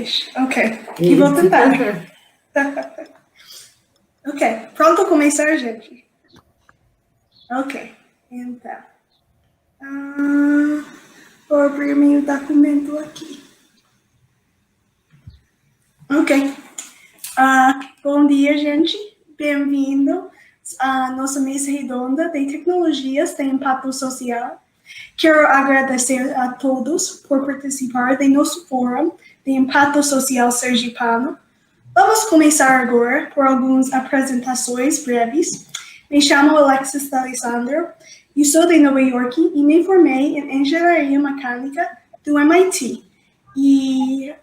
English. Ok. E vou tentar. Ok. Pronto a começar, gente? Ok. Então. Vou abrir meu documento aqui. Ok. Bom dia, gente. Bem-vindo à nossa mesa redonda de tecnologias de impacto social. Quero agradecer a todos por participar de nosso fórum de impacto social sergipano. Vamos começar agora por algumas apresentações breves. Me chamo Alexis D'Alessandro e sou de Nova York e me formei em engenharia mecânica do MIT. E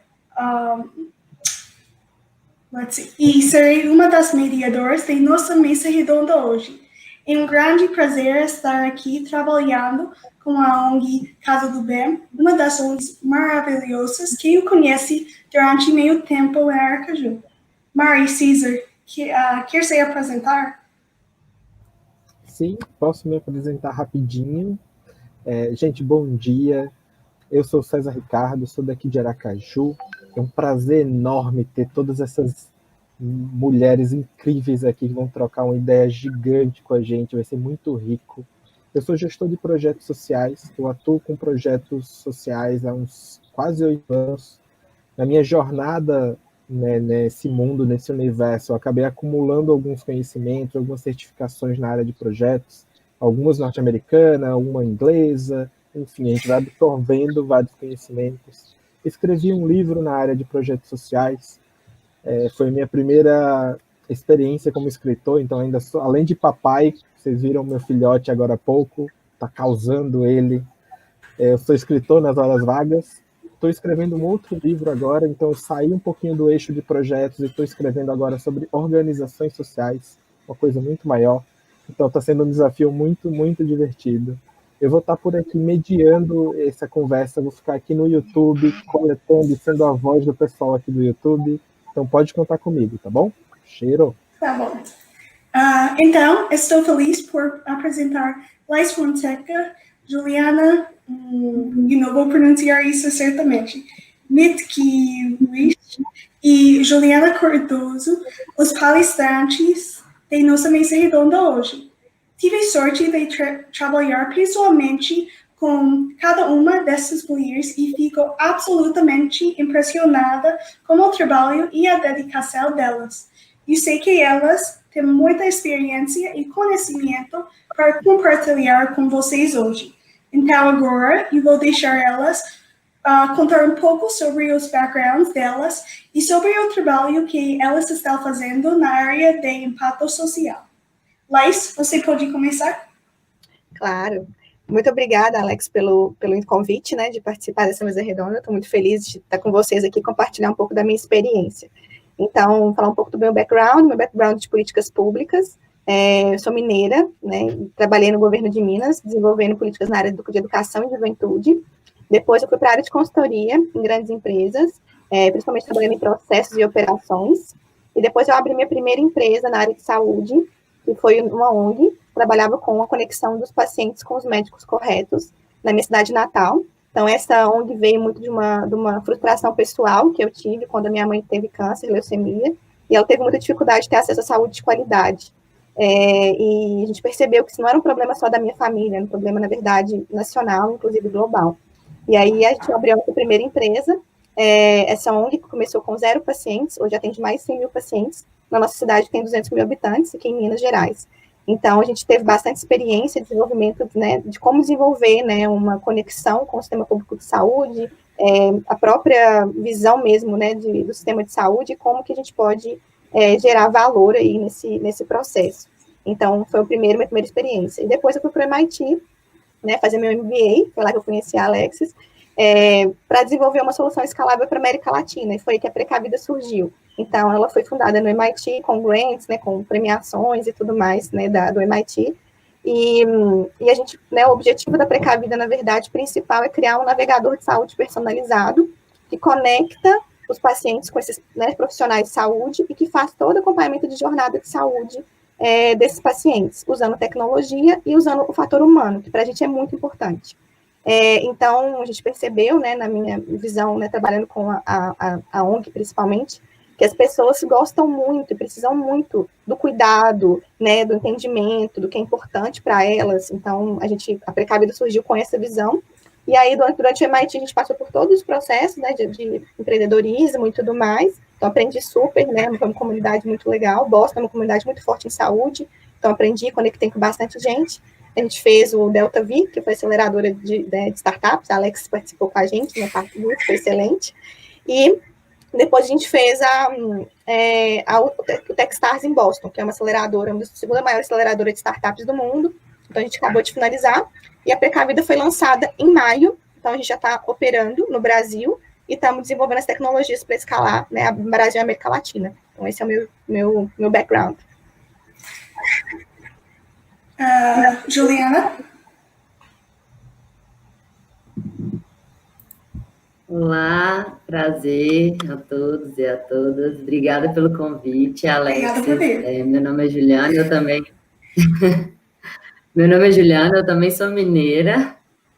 serei uma das mediadoras de nossa mesa redonda hoje. É um grande prazer estar aqui trabalhando com a ONG Casa do Bem, uma das ONGs maravilhosas que eu conheci durante meu tempo em Aracaju. Mari, César, quer se apresentar? Sim, posso me apresentar rapidinho. Gente, bom dia. Eu sou César Ricardo, sou daqui de Aracaju. É um prazer enorme ter todas essas mulheres incríveis aqui que vão trocar uma ideia gigante com a gente, vai ser muito rico. Eu sou gestor de projetos sociais, eu atuo com projetos sociais há uns quase 8 anos. Na minha jornada, né, nesse mundo, nesse universo, eu acabei acumulando alguns conhecimentos, algumas certificações na área de projetos, algumas norte-americanas, uma inglesa, enfim, a gente vai absorvendo vários conhecimentos. Escrevi um livro na área de projetos sociais, foi minha primeira experiência como escritor, então ainda sou, além de papai, vocês viram meu filhote agora há pouco, está causando ele. Eu sou escritor nas horas vagas, estou escrevendo um outro livro agora, então eu saí um pouquinho do eixo de projetos e estou escrevendo agora sobre organizações sociais, uma coisa muito maior. Então está sendo um desafio muito, muito divertido. Eu vou estar por aqui mediando essa conversa, vou ficar aqui no YouTube, coletando e sendo a voz do pessoal aqui do YouTube. Então pode contar comigo, tá bom? Cheiro! Tá bom. Então, estou feliz por apresentar Laís Fonseca, Juliana, não vou pronunciar isso certamente, Mitkiewicz e Juliana Cardoso, os palestrantes de nossa mesa redonda hoje. Tive sorte de trabalhar pessoalmente com cada uma dessas mulheres e fico absolutamente impressionada com o trabalho e a dedicação delas. Eu sei que elas têm muita experiência e conhecimento para compartilhar com vocês hoje. Então, agora, eu vou deixar elas contar um pouco sobre os backgrounds delas e sobre o trabalho que elas estão fazendo na área de impacto social. Laís, você pode começar? Claro. Muito obrigada, Alex, pelo convite, né, de participar dessa mesa redonda. Estou muito feliz de estar com vocês aqui e compartilhar um pouco da minha experiência. Então, falar um pouco do meu background de políticas públicas. Eu sou mineira, né, trabalhei no governo de Minas, desenvolvendo políticas na área de educação e juventude. Depois eu fui para a área de consultoria em grandes empresas, principalmente trabalhando em processos e operações. E depois eu abri minha primeira empresa na área de saúde, que foi uma ONG, trabalhava com a conexão dos pacientes com os médicos corretos na minha cidade natal. Então, essa ONG veio muito de uma frustração pessoal que eu tive quando a minha mãe teve câncer, leucemia, e ela teve muita dificuldade de ter acesso à saúde de qualidade. E a gente percebeu que isso não era um problema só da minha família, era um problema, na verdade, nacional, inclusive global. E aí, a gente abriu a nossa primeira empresa, essa ONG começou com 0 pacientes, hoje atende mais de 100 mil pacientes, na nossa cidade tem 200 mil habitantes, aqui em Minas Gerais. Então, a gente teve bastante experiência de desenvolvimento, né, de como desenvolver, né, uma conexão com o sistema público de saúde, a própria visão mesmo, né, do sistema de saúde, e como que a gente pode gerar valor aí nesse processo. Então, foi minha primeira experiência. E depois eu fui para o MIT, né, fazer meu MBA, foi lá que eu conheci a Alexis, para desenvolver uma solução escalável para a América Latina, e foi aí que a Precavida surgiu. Então, ela foi fundada no MIT, com grants, né, com premiações e tudo mais, né, do MIT, e a gente, né, o objetivo da Precavida, na verdade, principal é criar um navegador de saúde personalizado, que conecta os pacientes com esses, né, profissionais de saúde, e que faz todo o acompanhamento de jornada de saúde desses pacientes, usando tecnologia e usando o fator humano, que para a gente é muito importante. Então, a gente percebeu, né, na minha visão, né, trabalhando com a ONG principalmente, que as pessoas gostam muito e precisam muito do cuidado, né, do entendimento, do que é importante para elas. Então, a Precavida surgiu com essa visão. E aí, durante o MIT, a gente passou por todos os processos, né, de empreendedorismo e tudo mais. Então, aprendi super, né, foi uma comunidade muito legal. Boston é uma comunidade muito forte em saúde. Então, aprendi, conectei com bastante gente. A gente fez o Delta V, que foi aceleradora de startups. A Alex participou com a gente, né, foi excelente. E depois a gente fez o Techstars em Boston, que é uma aceleradora, uma segunda maior aceleradora de startups do mundo. Então, a gente acabou de finalizar. E a Precavida foi lançada em maio. Então, a gente já está operando no Brasil e estamos desenvolvendo as tecnologias para escalar, né, a Brasil e a América Latina. Então, esse é o meu background. Juliana? Olá, prazer a todos e a todas. Obrigada pelo convite, Alex. Obrigada por vir. Meu nome é Juliana, eu também... Meu nome é Juliana, eu também sou mineira,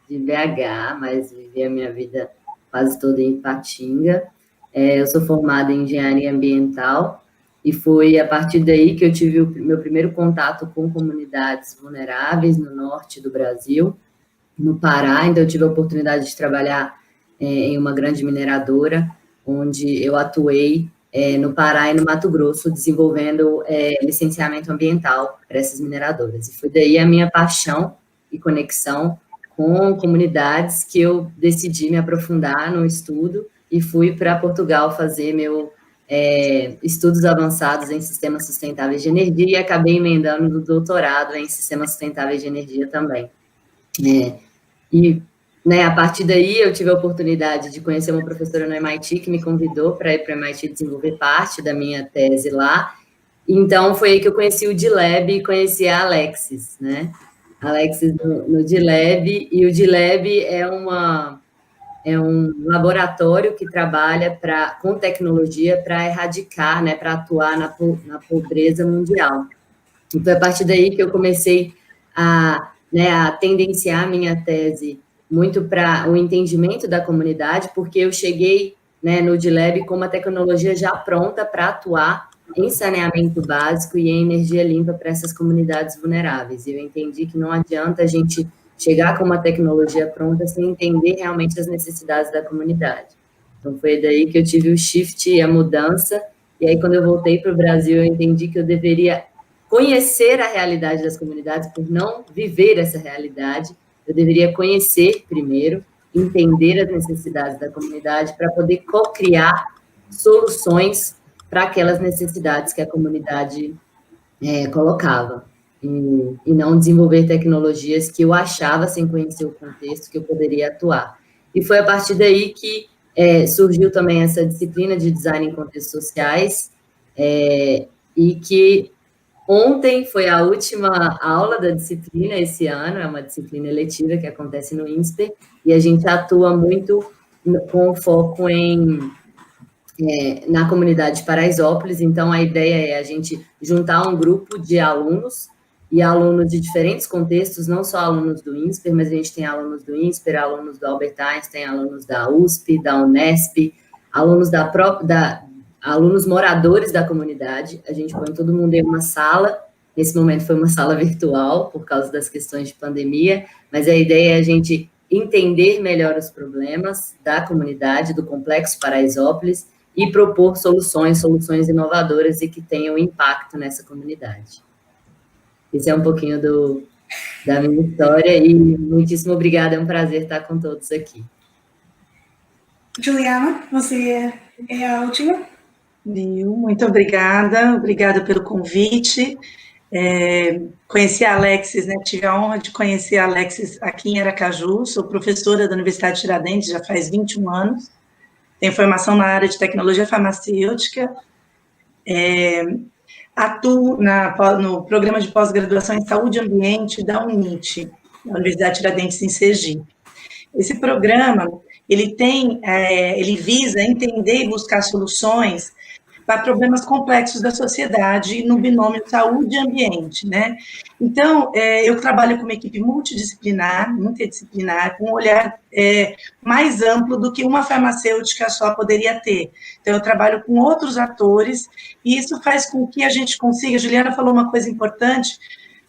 de BH, mas vivi a minha vida quase toda em Ipatinga. Eu sou formada em engenharia ambiental e foi a partir daí que eu tive o meu primeiro contato com comunidades vulneráveis no norte do Brasil, no Pará. Então eu tive a oportunidade de trabalhar em uma grande mineradora, onde eu atuei no Pará e no Mato Grosso, desenvolvendo licenciamento ambiental para essas mineradoras. E foi daí a minha paixão e conexão com comunidades que eu decidi me aprofundar no estudo e fui para Portugal fazer meu estudos avançados em sistemas sustentáveis de energia e acabei emendando no doutorado em sistemas sustentáveis de energia também. A partir daí, eu tive a oportunidade de conhecer uma professora no MIT que me convidou para ir para o MIT desenvolver parte da minha tese lá. Então, foi aí que eu conheci o D-Lab e conheci a Alexis, né? Alexis no D-Lab, e o D-Lab é um laboratório que trabalha com tecnologia para erradicar, né, para atuar na pobreza mundial. Então, a partir daí que eu comecei a tendenciar a minha tese muito para o entendimento da comunidade, porque eu cheguei, né, no D-Lab com uma tecnologia já pronta para atuar em saneamento básico e em energia limpa para essas comunidades vulneráveis. E eu entendi que não adianta a gente chegar com uma tecnologia pronta sem entender realmente as necessidades da comunidade. Então, foi daí que eu tive o shift e a mudança, e aí, quando eu voltei para o Brasil, eu entendi que eu deveria conhecer a realidade das comunidades, por não viver essa realidade. Eu deveria conhecer primeiro, entender as necessidades da comunidade para poder co-criar soluções para aquelas necessidades que a comunidade colocava. E não desenvolver tecnologias que eu achava, sem conhecer o contexto, que eu poderia atuar. E foi a partir daí que surgiu também essa disciplina de design em contextos sociais, e que ontem foi a última aula da disciplina esse ano, é uma disciplina eletiva que acontece no INSPER, e a gente atua muito com foco na comunidade de Paraisópolis. Então, a ideia é a gente juntar um grupo de alunos, e alunos de diferentes contextos, não só alunos do INSPER, mas a gente tem alunos do INSPER, alunos do Albert Einstein, alunos da USP, da Unesp, alunos alunos moradores da comunidade. A gente põe todo mundo em uma sala. Nesse momento foi uma sala virtual, por causa das questões de pandemia, mas a ideia é a gente entender melhor os problemas da comunidade, do Complexo Paraisópolis, e propor soluções inovadoras e que tenham impacto nessa comunidade. Esse é um pouquinho da minha história, e muitíssimo obrigada, é um prazer estar com todos aqui. Juliana, você é a última? Muito obrigada pelo convite. Conheci a Alexis, né? Tive a honra de conhecer a Alexis aqui em Aracaju, sou professora da Universidade de Tiradentes já faz 21 anos, tenho formação na área de tecnologia farmacêutica, atuo no programa de pós-graduação em saúde e ambiente da UNIT, da Universidade de Tiradentes, em Sergipe. Esse programa, ele visa entender e buscar soluções para problemas complexos da sociedade no binômio saúde e ambiente, né? Então, eu trabalho com uma equipe multidisciplinar, interdisciplinar, com um olhar mais amplo do que uma farmacêutica só poderia ter. Então, eu trabalho com outros atores, e isso faz com que a gente consiga, a Juliana falou uma coisa importante,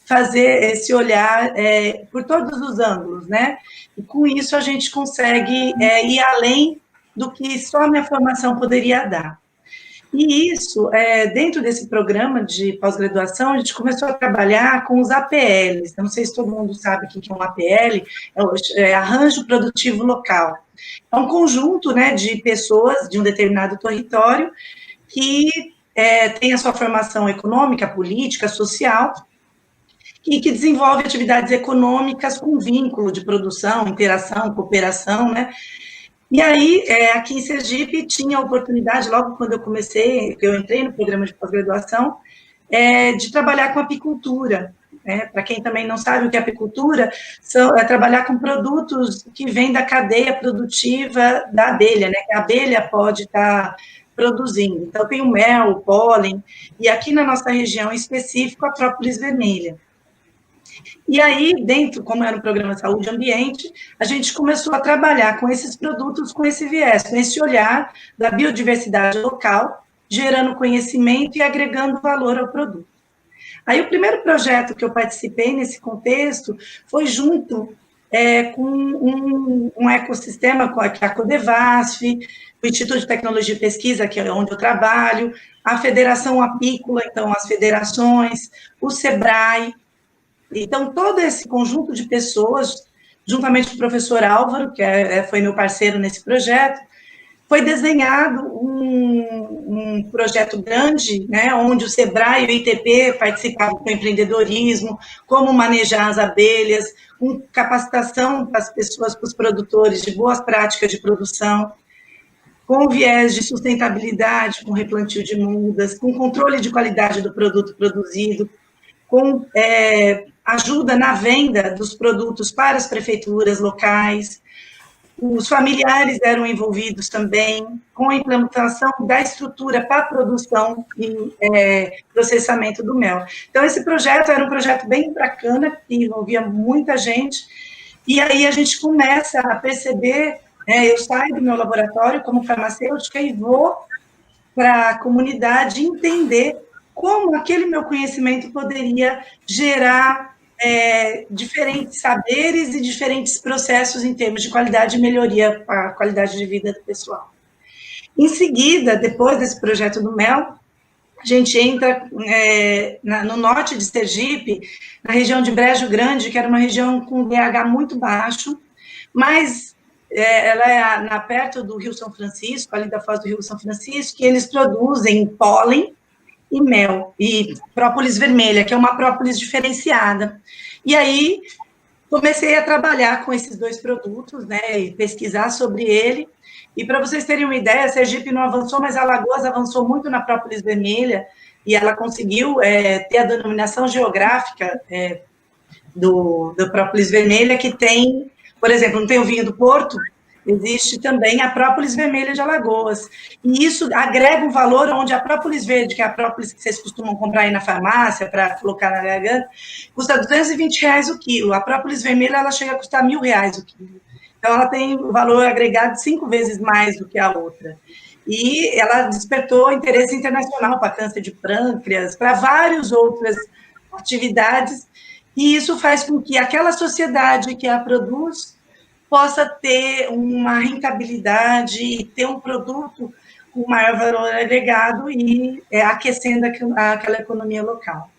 fazer esse olhar por todos os ângulos, né? E com isso a gente consegue ir além do que só a minha formação poderia dar. E isso, dentro desse programa de pós-graduação, a gente começou a trabalhar com os APLs. Eu não sei se todo mundo sabe o que é um APL, é Arranjo Produtivo Local. É um conjunto, né, de pessoas de um determinado território que tem a sua formação econômica, política, social, e que desenvolve atividades econômicas com vínculo de produção, interação, cooperação, né? E aí, aqui em Sergipe, tinha a oportunidade, logo quando eu comecei, que eu entrei no programa de pós-graduação, de trabalhar com apicultura. Para quem também não sabe o que é apicultura, é trabalhar com produtos que vêm da cadeia produtiva da abelha, né? Que a abelha pode estar produzindo. Então, tem o mel, o pólen, e aqui na nossa região em específico, a própolis vermelha. E aí, dentro, como era um programa de saúde e ambiente, a gente começou a trabalhar com esses produtos, com esse viés, com esse olhar da biodiversidade local, gerando conhecimento e agregando valor ao produto. Aí, o primeiro projeto que eu participei nesse contexto foi junto com um ecossistema, com a Codevasf, o Instituto de Tecnologia e Pesquisa, que é onde eu trabalho, a Federação Apícola, então, as federações, o SEBRAE. Então, todo esse conjunto de pessoas, juntamente com o professor Álvaro, que foi meu parceiro nesse projeto, foi desenhado um projeto grande, né, onde o SEBRAE e o ITP participavam com empreendedorismo, como manejar as abelhas, com capacitação para as pessoas, para os produtores de boas práticas de produção, com viés de sustentabilidade, com replantio de mudas, com controle de qualidade do produto produzido, com ajuda na venda dos produtos para as prefeituras locais. Os familiares eram envolvidos também com a implementação da estrutura para a produção e processamento do mel. Então, esse projeto era um projeto bem bacana, que envolvia muita gente, e aí a gente começa a perceber, eu saio do meu laboratório como farmacêutica e vou para a comunidade entender como aquele meu conhecimento poderia gerar diferentes saberes e diferentes processos em termos de qualidade e melhoria para a qualidade de vida do pessoal. Em seguida, depois desse projeto do mel, a gente entra no norte de Sergipe, na região de Brejo Grande, que era uma região com DH muito baixo, mas ela é perto do Rio São Francisco, ali da foz do Rio São Francisco, que eles produzem pólen e mel, e própolis vermelha, que é uma própolis diferenciada. E aí, comecei a trabalhar com esses dois produtos, né, e pesquisar sobre ele, e para vocês terem uma ideia, Sergipe não avançou, mas Alagoas avançou muito na própolis vermelha, e ela conseguiu ter a denominação geográfica do própolis vermelha, que tem, por exemplo, não tem o vinho do Porto, existe também a própolis vermelha de Alagoas. E isso agrega um valor onde a própolis verde, que é a própolis que vocês costumam comprar aí na farmácia para colocar na garganta, custa R$220 o quilo. A própolis vermelha, ela chega a custar R$1.000 o quilo. Então, ela tem um valor agregado 5 vezes mais do que a outra. E ela despertou interesse internacional para câncer de pâncreas, para várias outras atividades, e isso faz com que aquela sociedade que a produz possa ter uma rentabilidade e ter um produto com maior valor agregado e aquecendo aquela economia local.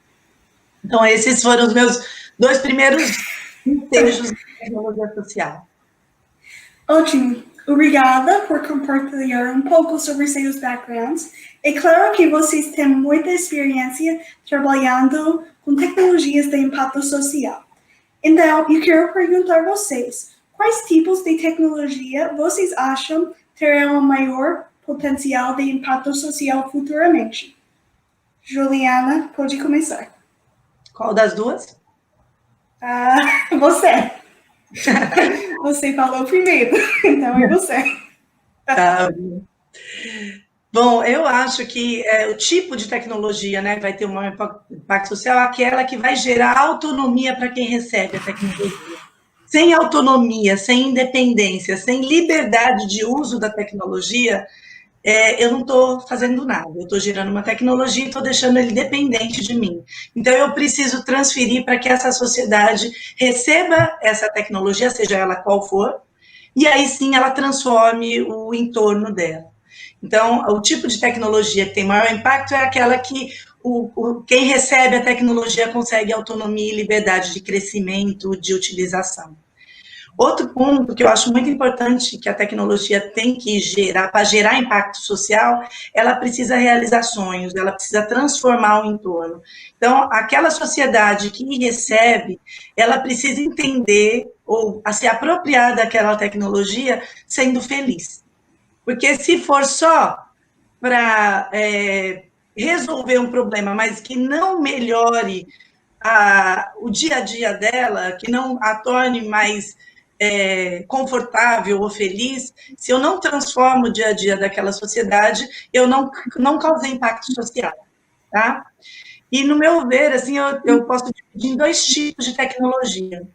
Então, esses foram os meus 2 primeiros estejos de tecnologia social. Ótimo. Obrigada por compartilhar um pouco sobre seus backgrounds. É claro que vocês têm muita experiência trabalhando com tecnologias de impacto social. Então, eu quero perguntar a vocês, quais tipos de tecnologia vocês acham terão o maior potencial de impacto social futuramente? Juliana, pode começar. Qual das duas? Você. Você falou primeiro, então é você. Bom, eu acho que o tipo de tecnologia, né, vai ter um maior impacto social, aquela que vai gerar autonomia para quem recebe a tecnologia. Sem autonomia, sem independência, sem liberdade de uso da tecnologia, eu não estou fazendo nada. Eu estou gerando uma tecnologia e estou deixando ele dependente de mim. Então, eu preciso transferir para que essa sociedade receba essa tecnologia, seja ela qual for, e aí sim ela transforme o entorno dela. Então, o tipo de tecnologia que tem maior impacto é aquela que quem recebe a tecnologia consegue autonomia e liberdade de crescimento, de utilização. Outro ponto que eu acho muito importante que a tecnologia tem que gerar, para gerar impacto social, ela precisa realizar sonhos, ela precisa transformar o entorno. Então, aquela sociedade que recebe, ela precisa entender ou se apropriar daquela tecnologia sendo feliz. Porque se for só para resolver um problema, mas que não melhore o dia a dia dela, que não a torne mais confortável ou feliz, se eu não transformo o dia a dia daquela sociedade, eu não causei impacto social, tá? E, no meu ver, assim, eu posso dividir em 2 tipos de tecnologia.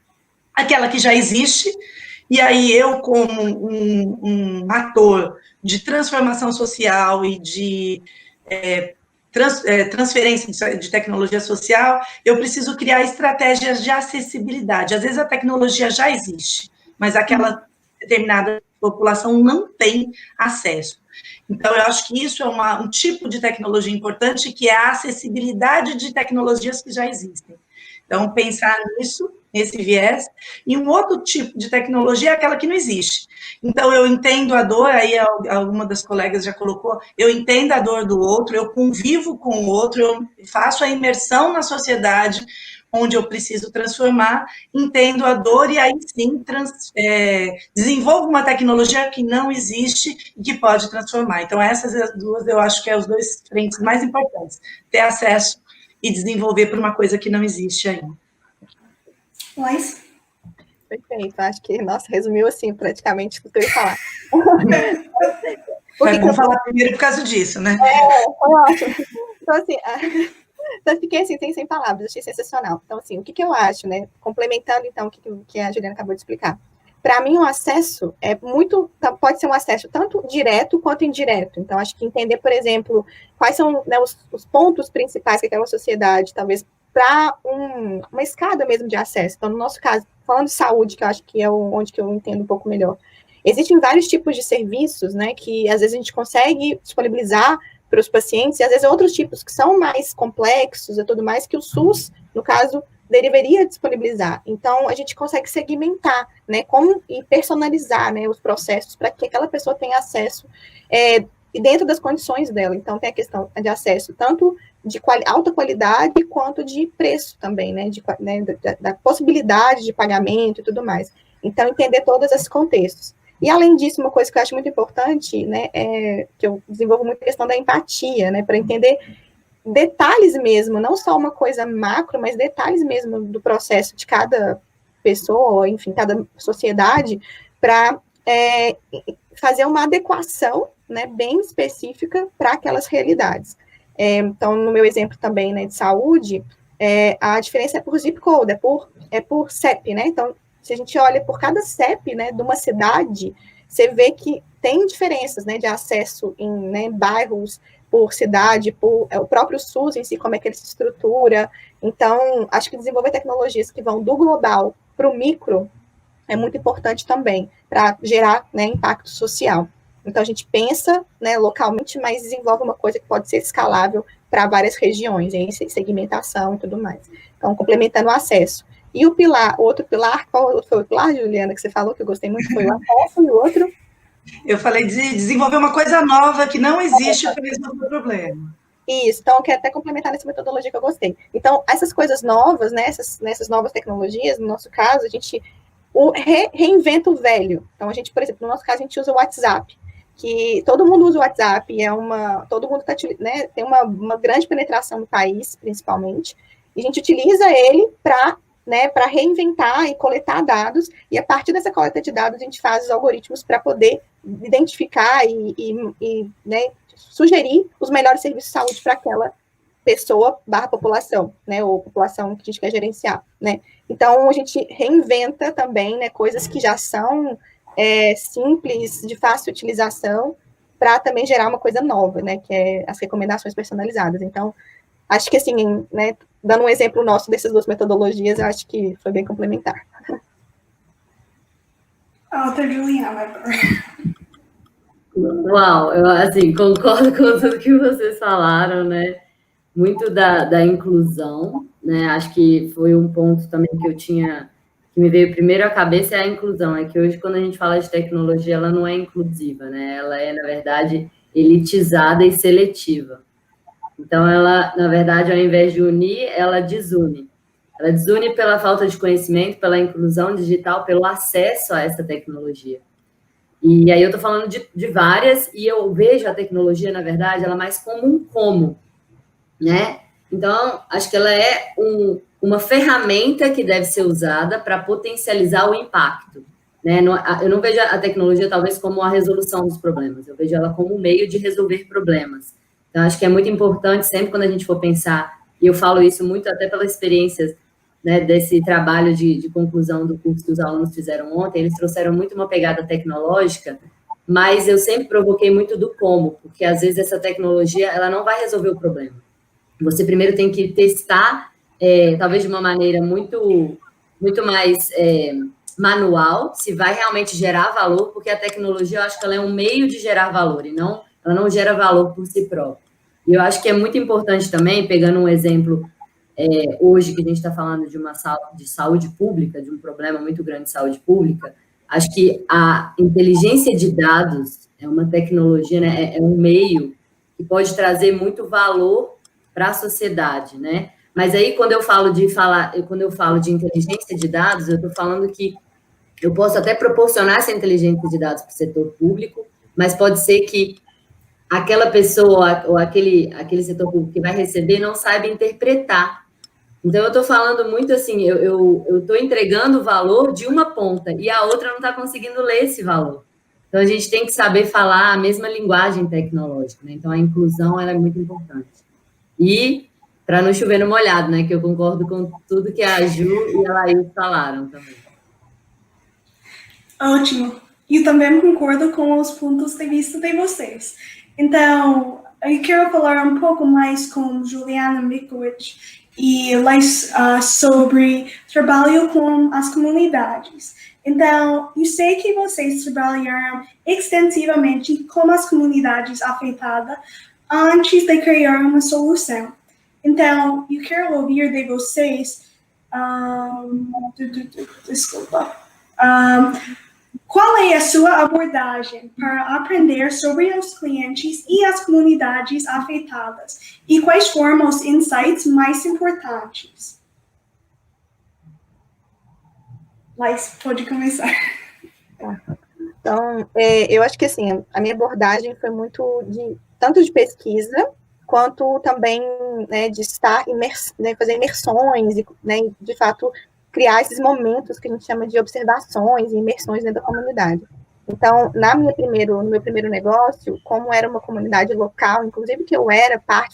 Aquela que já existe, e aí eu, como um ator de transformação social e de transferência de tecnologia social, eu preciso criar estratégias de acessibilidade. Às vezes a tecnologia já existe, mas aquela determinada população não tem acesso. Então, eu acho que isso é um tipo de tecnologia importante, que é a acessibilidade de tecnologias que já existem. Então, pensar nisso, nesse viés, e um outro tipo de tecnologia é aquela que não existe. Então, eu entendo a dor, aí alguma das colegas já colocou, eu entendo a dor do outro, eu convivo com o outro, eu faço a imersão na sociedade onde eu preciso transformar, entendo a dor e aí sim desenvolvo uma tecnologia que não existe e que pode transformar. Então, essas duas eu acho que é os 2 frentes mais importantes, ter acesso e desenvolver para uma coisa que não existe ainda. Laís? Perfeito, acho que, nossa, resumiu assim praticamente o que eu ia falar. Mas vamos falar primeiro por causa disso, né? Foi ótimo. Então, assim, eu fiquei assim, sem palavras, achei sensacional. Então, assim, o que eu acho, né? Complementando, então, o que a Juliana acabou de explicar. Para mim, o acesso pode ser um acesso tanto direto quanto indireto. Então, acho que entender, por exemplo, quais são, né, os pontos principais que aquela sociedade, talvez, para uma escada mesmo de acesso. Então, no nosso caso, falando de saúde, que eu acho que é onde que eu entendo um pouco melhor. Existem vários tipos de serviços, né, que às vezes a gente consegue disponibilizar para os pacientes, e às vezes outros tipos que são mais complexos e tudo mais, que o SUS, no caso, deveria disponibilizar. Então, a gente consegue segmentar, né, e personalizar, né, os processos para que aquela pessoa tenha acesso dentro das condições dela. Então, tem a questão de acesso tanto de alta qualidade quanto de preço também, né, da possibilidade de pagamento e tudo mais. Então, entender todos esses contextos. E, além disso, uma coisa que eu acho muito importante, né, que eu desenvolvo muito a questão da empatia, né, para entender detalhes mesmo, não só uma coisa macro, mas detalhes mesmo do processo de cada pessoa, enfim, cada sociedade, para fazer uma adequação, né, bem específica para aquelas realidades. Então, no meu exemplo também, né, de saúde, a diferença é por zip code, é por CEP, né, então, se a gente olha por cada CEP, né, de uma cidade, você vê que tem diferenças, né, de acesso em, né, bairros, por cidade, por o próprio SUS em si, como é que ele se estrutura. Então, acho que desenvolver tecnologias que vão do global para o micro é muito importante também, para gerar, né, impacto social. Então, a gente pensa, né, localmente, mas desenvolve uma coisa que pode ser escalável para várias regiões, em segmentação e tudo mais. Então, complementando o acesso. E o outro pilar, qual foi o pilar, Juliana, que você falou, que eu gostei muito, foi o acesso, e o outro? Eu falei de desenvolver uma coisa nova que não existe para resolver o problema. Isso, então eu quero até complementar nessa metodologia que eu gostei. Então, essas coisas novas, né, nessas novas tecnologias, no nosso caso, a gente reinventa o velho. Então, a gente, por exemplo, no nosso caso, a gente usa o WhatsApp, que todo mundo usa o WhatsApp, todo mundo né, tem uma grande penetração no país, principalmente, e a gente utiliza ele para, né, para reinventar e coletar dados, e a partir dessa coleta de dados a gente faz os algoritmos para poder identificar e né, sugerir os melhores serviços de saúde para aquela pessoa / população, né, ou população que a gente quer gerenciar, né. Então, a gente reinventa também, né, coisas que já são simples, de fácil utilização, para também gerar uma coisa nova, né, que é as recomendações personalizadas. Então, acho que, assim, né, dando um exemplo nosso dessas duas metodologias, eu acho que foi bem complementar. A outra Juliana agora. Uau, eu, assim, concordo com tudo que vocês falaram, né? Muito da inclusão, né? Acho que foi um ponto também que me veio primeiro à cabeça, é a inclusão. É que hoje, quando a gente fala de tecnologia, ela não é inclusiva, né? Ela é, na verdade, elitizada e seletiva. Então, ela, na verdade, ao invés de unir, ela desune. Ela desune pela falta de conhecimento, pela inclusão digital, pelo acesso a essa tecnologia. E aí eu estou falando de várias, e eu vejo a tecnologia, na verdade, ela mais como um como, né? Então, acho que ela é uma ferramenta que deve ser usada para potencializar o impacto, né? Eu não vejo a tecnologia, talvez, como a resolução dos problemas, eu vejo ela como um meio de resolver problemas. Então, acho que é muito importante, sempre quando a gente for pensar, e eu falo isso muito até pela experiência, né, desse trabalho de conclusão do curso que os alunos fizeram ontem, eles trouxeram muito uma pegada tecnológica, mas eu sempre provoquei muito do como, porque às vezes essa tecnologia, ela não vai resolver o problema. Você primeiro tem que testar, talvez de uma maneira muito mais manual, se vai realmente gerar valor, porque a tecnologia, eu acho que ela é um meio de gerar valor, e ela não gera valor por si própria. E eu acho que é muito importante também, pegando um exemplo hoje que a gente está falando de saúde pública, de um problema muito grande de saúde pública, acho que a inteligência de dados é uma tecnologia, né, é um meio que pode trazer muito valor para a sociedade, né? Mas aí, quando eu falo de inteligência de dados, eu estou falando que eu posso até proporcionar essa inteligência de dados para o setor público, mas pode ser que aquela pessoa ou aquele setor público que vai receber não saiba interpretar. Então, eu estou falando muito assim, eu estou entregando o valor de uma ponta e a outra não está conseguindo ler esse valor. Então, a gente tem que saber falar a mesma linguagem tecnológica, né? Então, a inclusão ela é muito importante. E, para não chover no molhado, né? Que eu concordo com tudo que a Ju e a Laís falaram também. Ótimo. E também concordo com os pontos de vista de vocês. Então, eu quero falar um pouco mais com Juliana Mikulich e sobre trabalho com as comunidades. Então, eu sei que vocês trabalharam extensivamente com as comunidades afetadas antes de criar uma solução. Então, eu quero ouvir de vocês. Desculpa. Qual é a sua abordagem para aprender sobre os clientes e as comunidades afetadas? E quais foram os insights mais importantes? Mas pode começar. Então, eu acho que assim, a minha abordagem foi muito tanto de pesquisa, quanto também, né, de estar fazer imersões e, né, de fato, criar esses momentos que a gente chama de observações e imersões dentro da comunidade. Então, no meu primeiro negócio, como era uma comunidade local, inclusive que eu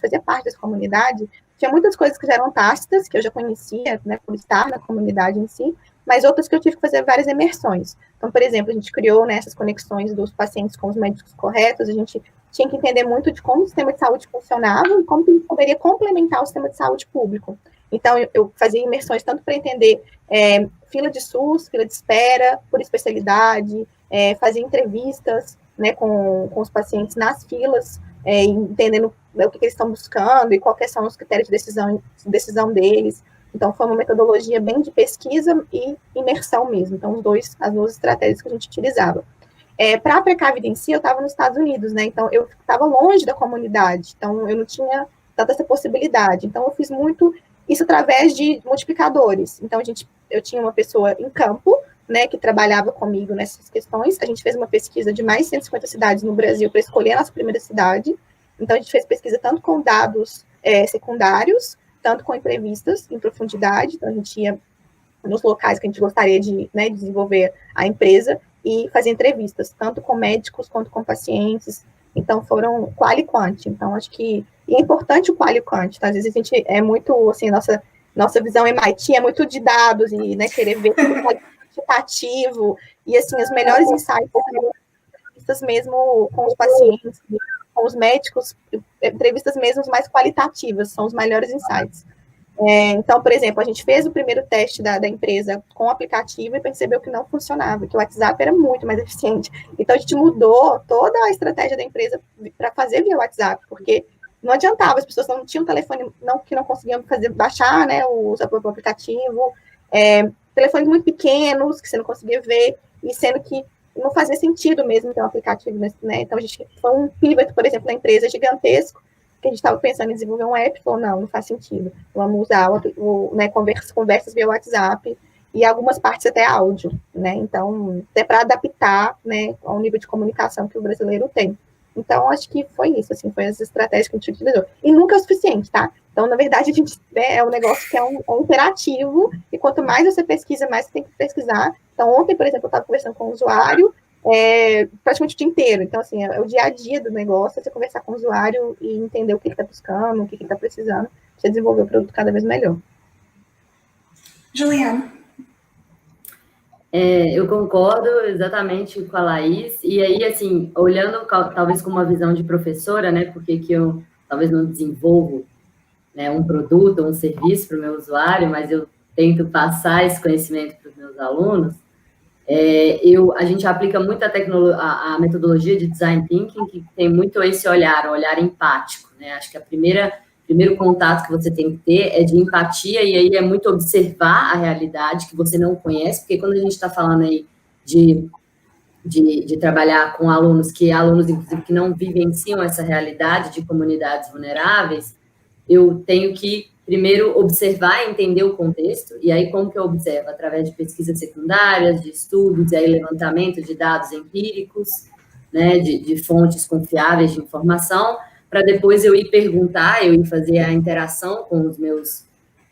fazia parte dessa comunidade, tinha muitas coisas que já eram tácitas, que eu já conhecia, né, por estar na comunidade em si, mas outras que eu tive que fazer várias imersões. Então, por exemplo, a gente criou, né, essas conexões dos pacientes com os médicos corretos, a gente tinha que entender muito de como o sistema de saúde funcionava e como a gente poderia complementar o sistema de saúde público. Então, eu fazia imersões tanto para entender fila de SUS, fila de espera, por especialidade, fazia entrevistas, né, com os pacientes nas filas, entendendo, né, o que eles estão buscando e quais são os critérios de decisão deles. Então, foi uma metodologia bem de pesquisa e imersão mesmo. Então, as duas estratégias que a gente utilizava. Para a Precavida em si, eu estava nos Estados Unidos, né? Então, eu estava longe da comunidade. Então, eu não tinha tanta essa possibilidade. Então, eu fiz muito isso através de multiplicadores. Então, eu tinha uma pessoa em campo, né, que trabalhava comigo nessas questões. A gente fez uma pesquisa de mais de 150 cidades no Brasil para escolher a nossa primeira cidade. Então, a gente fez pesquisa tanto com dados secundários, tanto com entrevistas em profundidade. Então, a gente ia nos locais que a gente gostaria de, né, desenvolver a empresa e fazer entrevistas, tanto com médicos quanto com pacientes. Então, foram qual e quant. Então, acho que e é importante o qual e o quant. Tá? Às vezes, a gente é muito, assim, nossa visão MIT é muito de dados e, né, querer ver tudo quantitativo. E, assim, os melhores insights são entrevistas mesmo com os pacientes, com os médicos, entrevistas mesmo mais qualitativas, são os melhores insights. Então, por exemplo, a gente fez o primeiro teste da empresa com o aplicativo e percebeu que não funcionava, que o WhatsApp era muito mais eficiente. Então, a gente mudou toda a estratégia da empresa para fazer via WhatsApp, porque não adiantava, as pessoas não tinham telefone, que não conseguiam baixar, né, o aplicativo, telefones muito pequenos, que você não conseguia ver, e sendo que não fazia sentido mesmo ter um aplicativo, né? Então, a gente foi um pivot, por exemplo, na empresa gigantesco, que a gente estava pensando em desenvolver um app, falou, não faz sentido. Vamos usar né, conversas via WhatsApp e algumas partes até áudio, né? Então, até para adaptar, né, ao nível de comunicação que o brasileiro tem. Então, acho que foi isso, assim, foi as estratégias que a gente utilizou. E nunca é o suficiente, tá? Então, na verdade, a gente, né, é um negócio que é um interativo, e quanto mais você pesquisa, mais você tem que pesquisar. Então, ontem, por exemplo, eu estava conversando com um usuário, praticamente o dia inteiro. Então, assim, é o dia a dia do negócio, você conversar com o usuário e entender o que ele está buscando, o que ele está precisando, para você desenvolver o produto cada vez melhor. Juliana. Eu concordo exatamente com a Laís, e aí, assim, olhando talvez com uma visão de professora, né, porque que eu talvez não desenvolvo, né, um produto ou um serviço para o meu usuário, mas eu tento passar esse conhecimento para os meus alunos, a gente aplica muito a metodologia de Design Thinking, que tem muito esse olhar, o olhar empático, né, acho que primeiro contato que você tem que ter é de empatia, e aí é muito observar a realidade que você não conhece, porque quando a gente está falando aí de trabalhar com alunos, inclusive, que não vivenciam essa realidade de comunidades vulneráveis, eu tenho que, primeiro, observar e entender o contexto, e aí como que eu observo? Através de pesquisas secundárias, de estudos, e aí levantamento de dados empíricos, né, de fontes confiáveis de informação, para depois eu ir perguntar, eu ir fazer a interação com os meus,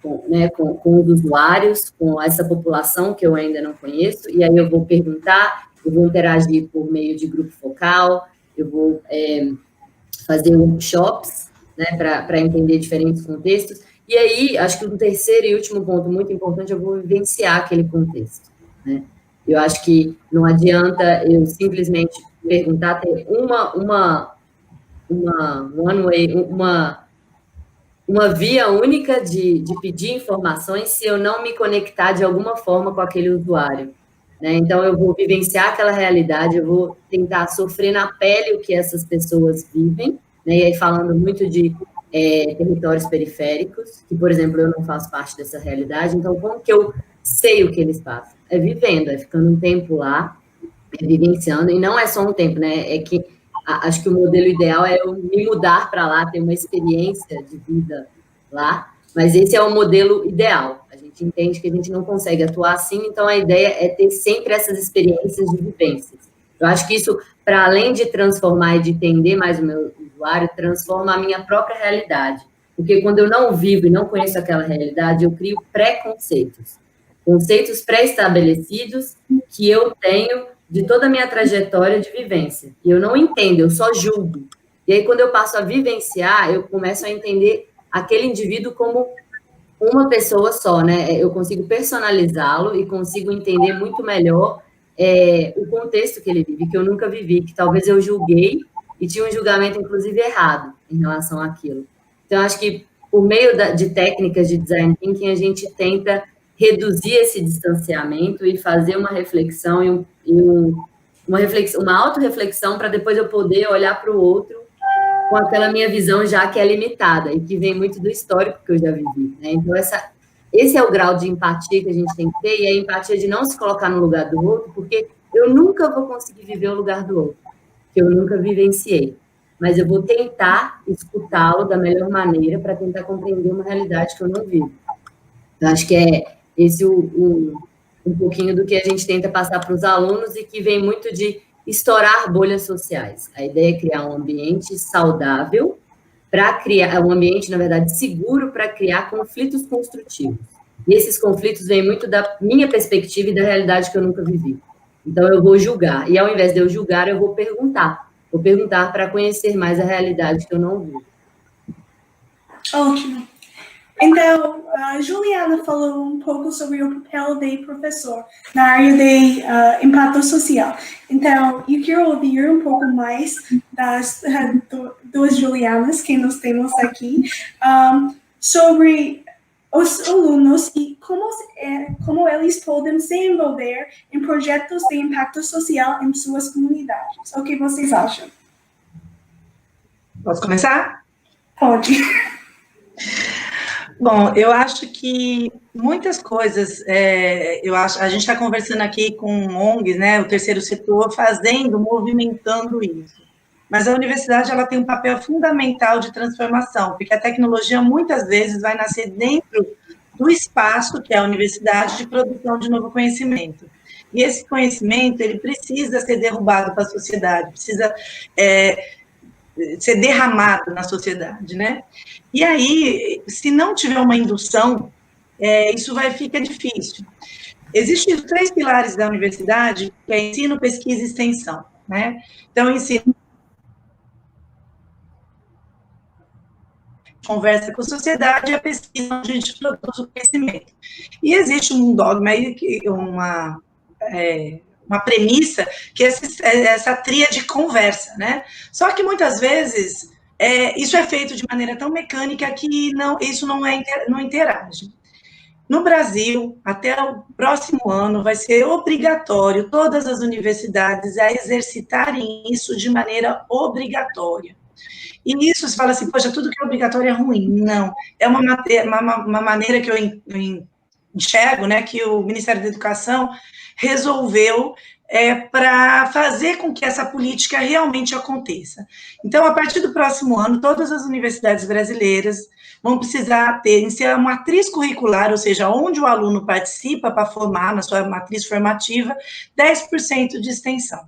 com os usuários, com essa população que eu ainda não conheço, e aí eu vou perguntar, eu vou interagir por meio de grupo focal, eu vou fazer workshops, né, para entender diferentes contextos, e aí, acho que um terceiro e último ponto muito importante, eu vou vivenciar aquele contexto, né. Eu acho que não adianta eu simplesmente perguntar, ter uma via única de pedir informações se eu não me conectar de alguma forma com aquele usuário, né? Então, eu vou vivenciar aquela realidade, eu vou tentar sofrer na pele o que essas pessoas vivem, né? E aí, falando muito de territórios periféricos, que, por exemplo, eu não faço parte dessa realidade, então, como que eu sei o que eles passam? É vivendo, é ficando um tempo lá, vivenciando, e não é só um tempo, né? É que acho que o modelo ideal é eu me mudar para lá, ter uma experiência de vida lá, mas esse é o modelo ideal. A gente entende que a gente não consegue atuar assim, então a ideia é ter sempre essas experiências de vivências. Eu acho que isso, para além de transformar e de entender mais o meu usuário, transforma a minha própria realidade. Porque quando eu não vivo e não conheço aquela realidade, eu crio preconceitos. Conceitos pré-estabelecidos que eu tenho de toda a minha trajetória de vivência. E eu não entendo, eu só julgo. E aí, quando eu passo a vivenciar, eu começo a entender aquele indivíduo como uma pessoa só, né? Eu consigo personalizá-lo e consigo entender muito melhor o contexto que ele vive, que eu nunca vivi, que talvez eu julguei e tinha um julgamento, inclusive, errado em relação àquilo. Então, acho que, por meio de técnicas de design thinking, a gente tenta reduzir esse distanciamento e fazer uma reflexão uma autorreflexão para depois eu poder olhar para o outro com aquela minha visão já que é limitada e que vem muito do histórico que eu já vivi, né? Então, esse é o grau de empatia que a gente tem que ter, e a empatia de não se colocar no lugar do outro, porque eu nunca vou conseguir viver o lugar do outro, que eu nunca vivenciei. Mas eu vou tentar escutá-lo da melhor maneira para tentar compreender uma realidade que eu não vivo. Então, acho que é esse um pouquinho do que a gente tenta passar para os alunos e que vem muito de estourar bolhas sociais. A ideia é criar um ambiente saudável para criar um ambiente, na verdade, seguro para criar conflitos construtivos. E esses conflitos vêm muito da minha perspectiva e da realidade que eu nunca vivi. Então, eu vou julgar. E, ao invés de eu julgar, eu vou perguntar. vou perguntar para conhecer mais a realidade que eu não vi. Ótimo. Então, a Juliana falou um pouco sobre o papel de professor na área de impacto social. Então, eu quero ouvir um pouco mais das duas Julianas que nós temos aqui sobre os alunos e como eles podem se envolver em projetos de impacto social em suas comunidades. O que vocês acham? Posso começar? Pode. Bom, eu acho que muitas coisas, a gente está conversando aqui com ONGs, né, o terceiro setor, movimentando isso. Mas a universidade, ela tem um papel fundamental de transformação, porque a tecnologia, muitas vezes, vai nascer dentro do espaço, que é a universidade, de produção de novo conhecimento. E esse conhecimento, ele precisa ser derrubado para a sociedade, precisa ser derramado na sociedade, né? E aí, se não tiver uma indução, isso ficar difícil. Existem 3 pilares da universidade, que é ensino, pesquisa e extensão, né? Então, ensino, conversa com a sociedade, e a pesquisa onde a gente produz o conhecimento. E existe um dogma aí, uma premissa, que essa tríade conversa, né? Só que muitas vezes isso é feito de maneira tão mecânica que isso não interage. No Brasil, até o próximo ano, vai ser obrigatório todas as universidades a exercitarem isso de maneira obrigatória. E isso se fala assim, poxa, tudo que é obrigatório é ruim. Não, é uma maneira que eu enxergo, né, que o Ministério da Educação resolveu para fazer com que essa política realmente aconteça. Então, a partir do próximo ano, todas as universidades brasileiras vão precisar ter em sua matriz curricular, ou seja, onde o aluno participa para formar, na sua matriz formativa, 10% de extensão.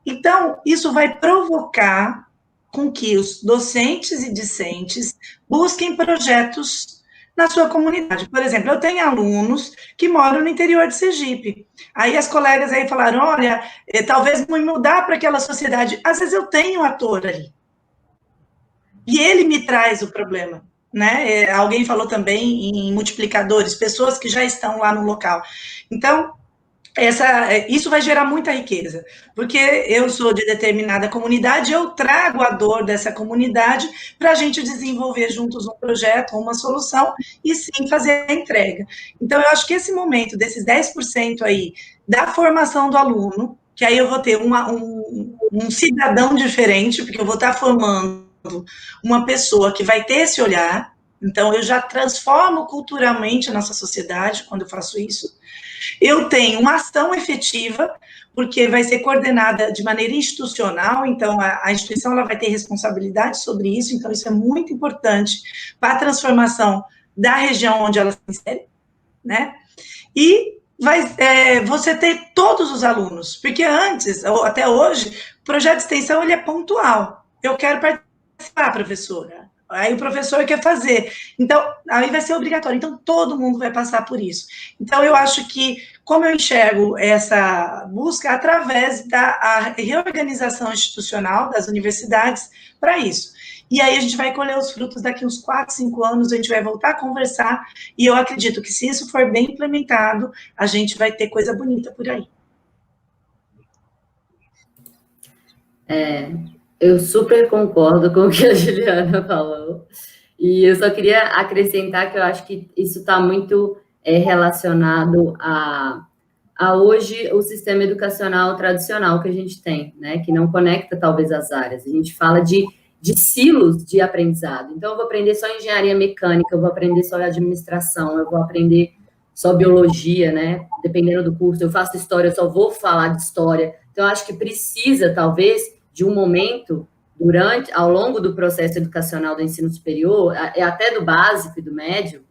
Então, isso vai provocar com que os docentes e discentes busquem projetos na sua comunidade. Por exemplo, eu tenho alunos que moram no interior de Sergipe. Aí as colegas aí falaram, olha, talvez me mudar para aquela sociedade. Às vezes eu tenho um ator ali. E ele me traz o problema, né? Alguém falou também em multiplicadores, pessoas que já estão lá no local. Então, isso vai gerar muita riqueza, porque eu sou de determinada comunidade, eu trago a dor dessa comunidade para a gente desenvolver juntos um projeto, uma solução, e sim fazer a entrega. Então, eu acho que esse momento desses 10% aí, da formação do aluno, que aí eu vou ter um cidadão diferente, porque eu vou estar formando uma pessoa que vai ter esse olhar, então eu já transformo culturalmente a nossa sociedade quando eu faço isso. Eu tenho uma ação efetiva, porque vai ser coordenada de maneira institucional, então a instituição ela vai ter responsabilidade sobre isso, então isso é muito importante para a transformação da região onde ela se insere, né? E você ter todos os alunos, porque antes, ou até hoje, o projeto de extensão ele é pontual. Eu quero participar, professora. Aí o professor quer fazer. Então, aí vai ser obrigatório. Então, todo mundo vai passar por isso. Então, eu acho que, como eu enxergo essa busca através da reorganização institucional das universidades para isso. E aí a gente vai colher os frutos daqui uns 4, 5 anos, a gente vai voltar a conversar, e eu acredito que se isso for bem implementado, a gente vai ter coisa bonita por aí. Eu super concordo com o que a Juliana falou, e eu só queria acrescentar que eu acho que isso está muito relacionado a hoje o sistema educacional tradicional que a gente tem, né, que não conecta talvez as áreas. A gente fala de silos de aprendizado. Então, eu vou aprender só engenharia mecânica, eu vou aprender só administração, eu vou aprender só biologia, né, dependendo do curso. Eu faço história, eu só vou falar de história. Então, eu acho que precisa, talvez, de um momento ao longo do processo educacional do ensino superior, até do básico e do médio,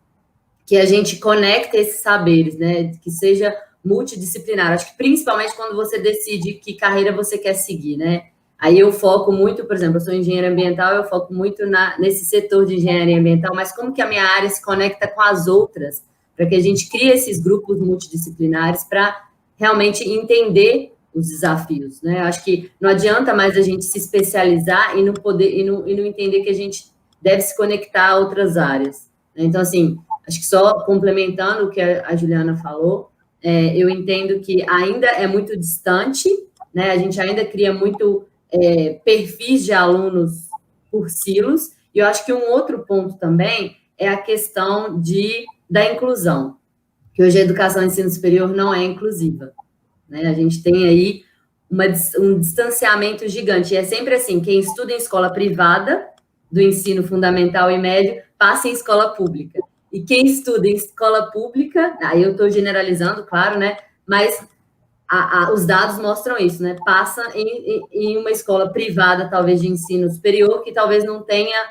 que a gente conecte esses saberes, né, que seja multidisciplinar. Acho que principalmente quando você decide que carreira você quer seguir, né. Aí eu foco muito, por exemplo, eu sou engenheira ambiental, eu foco muito nesse setor de engenharia ambiental, mas como que a minha área se conecta com as outras, para que a gente crie esses grupos multidisciplinares para realmente entender os desafios, né? Acho que não adianta mais a gente se especializar e não poder e não entender que a gente deve se conectar a outras áreas. Né? Então, assim, acho que só complementando o que a Juliana falou, eu entendo que ainda é muito distante, né? A gente ainda cria muito perfis de alunos por silos, e eu acho que um outro ponto também é a questão da inclusão, que hoje a educação e ensino superior não é inclusiva. Né? A gente tem aí um distanciamento gigante. E é sempre assim, quem estuda em escola privada, do ensino fundamental e médio, passa em escola pública. E quem estuda em escola pública, aí eu estou generalizando, claro, né? Mas os dados mostram isso, né? Passa em uma escola privada, talvez de ensino superior, que talvez não tenha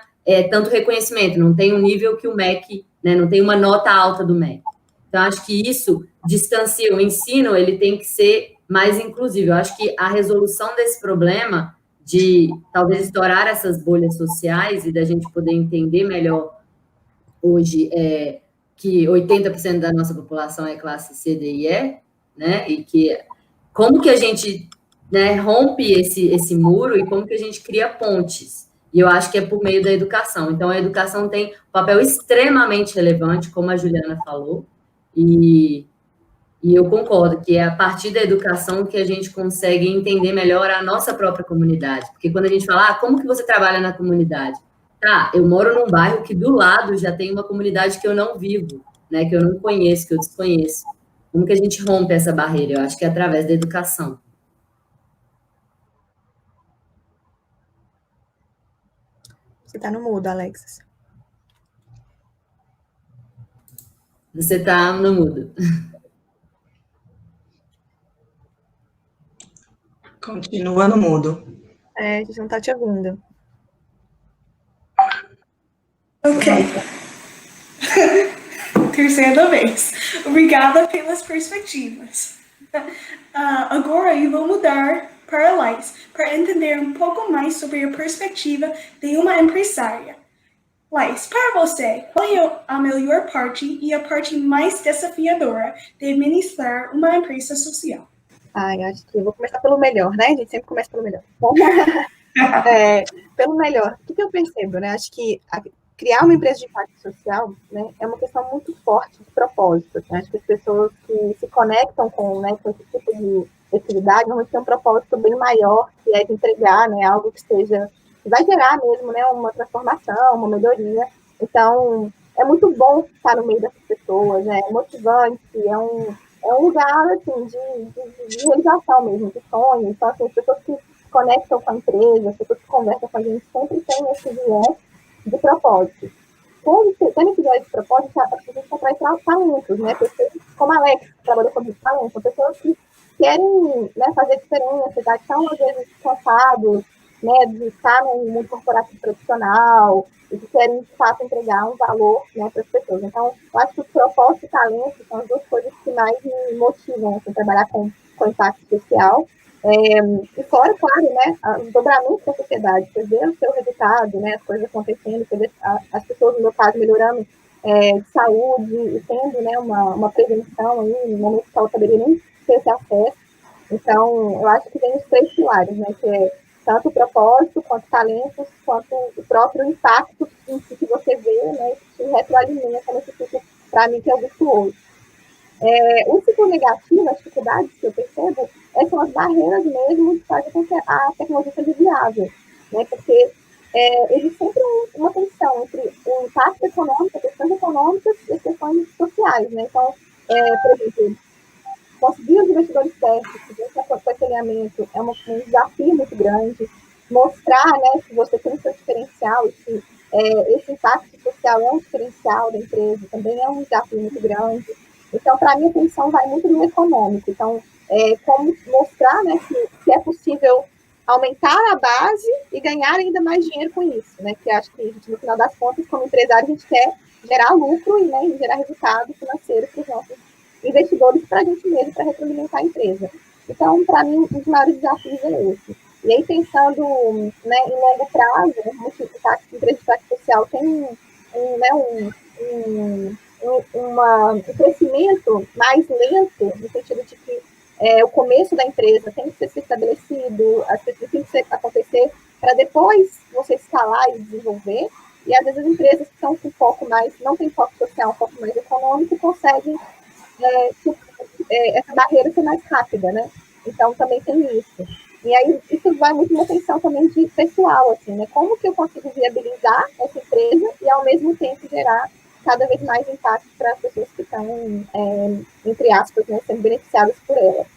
tanto reconhecimento, não tem um nível que o MEC, né? Não tem uma nota alta do MEC. Então, acho que isso distancia o ensino, ele tem que ser mais inclusivo. Eu acho que a resolução desse problema de talvez estourar essas bolhas sociais e da gente poder entender melhor hoje que 80% da nossa população é classe C, D e E, né? E que como que a gente, né, rompe esse muro e como que a gente cria pontes. E eu acho que é por meio da educação. Então, a educação tem um papel extremamente relevante, como a Juliana falou, e eu concordo que é a partir da educação que a gente consegue entender melhor a nossa própria comunidade. Porque quando a gente fala, como que você trabalha na comunidade? Tá, eu moro num bairro que do lado já tem uma comunidade que eu não vivo, né, que eu não conheço, que eu desconheço. Como que a gente rompe essa barreira? Eu acho que é através da educação. Você está no mudo, Alexis. Você está no mudo. Continua no mudo. A gente não está te ouvindo. Ok. Terceira vez. Obrigada pelas perspectivas. Agora eu vou mudar para a Laís, para entender um pouco mais sobre a perspectiva de uma empresária. Laís, para você, qual é a melhor parte e a parte mais desafiadora de administrar uma empresa social? Acho que eu vou começar pelo melhor, né? A gente sempre começa pelo melhor. Pelo melhor, o que eu percebo, né? Acho que criar uma empresa de impacto social, né, é uma questão muito forte de propósito. Né? Acho que as pessoas que se conectam com esse tipo de atividade vão ter um propósito bem maior, que é de entregar, né, algo que vai gerar mesmo, né, uma transformação, uma melhoria. Então, é muito bom estar no meio dessas pessoas, né? É motivante, é um lugar, assim, de realização mesmo, de sonho. Então, assim, as pessoas que se conectam com a empresa, as pessoas que conversam com a gente sempre têm esse viés de propósito. Quando esse viés de propósito, a gente atrai talentos, né? Pessoas como a Alex, que trabalhou com talentos, são pessoas que querem, né, fazer diferença, que estão, às vezes, cansados, né, de estar no mundo corporativo tradicional, e que querem, de fato, entregar um valor, né, para as pessoas. Então, eu acho que o propósito e o talento são as duas coisas que mais me motivam assim, a trabalhar com impacto social. E fora, claro, né, o desdobramento da sociedade, você vê o seu resultado, né, as coisas acontecendo, você vê as pessoas, no meu caso, melhorando de saúde e tendo, né, uma prevenção aí, no momento que ela poderia nem ter esse acesso. Então, eu acho que tem os três pilares, né, que é tanto o propósito, quanto talentos, quanto o próprio impacto que você vê, né, que retroalimenta nesse ciclo, para mim, que é o virtuoso. O ciclo negativo, as dificuldades que eu percebo, são as barreiras mesmo que fazem com que a tecnologia seja viável, né? Porque existe sempre uma tensão entre o impacto econômico, as questões econômicas e as questões sociais, né? Então, por exemplo, conseguir os investidores certos, que esse aconselhamento é um desafio muito grande, mostrar, né, que você tem seu diferencial e que esse impacto social é um diferencial da empresa, também é um desafio muito grande. Então, para mim, a atenção vai muito no econômico. Então, como mostrar, né, que é possível aumentar a base e ganhar ainda mais dinheiro com isso, né? Que acho que, no final das contas, como empresário, a gente quer gerar lucro e, né, gerar resultado financeiro para os nossos investidores, para a gente mesmo, para retroalimentar a empresa. Então, para mim, um dos maiores desafios é esse. E aí, pensando, né, em longo prazo, a empresa de impacto social tem um crescimento mais lento, no sentido de que o começo da empresa tem que ser estabelecido, as pessoas têm que acontecer para depois você escalar e desenvolver. E às vezes as empresas que estão com foco mais, não tem foco social, um foco mais econômico, conseguem essa barreira ser mais rápida, né? Então também tem isso. E aí isso vai muito na atenção também de pessoal, assim, né? Como que eu consigo viabilizar essa empresa e ao mesmo tempo gerar cada vez mais impacto para as pessoas que estão, entre aspas, né, sendo beneficiadas por ela.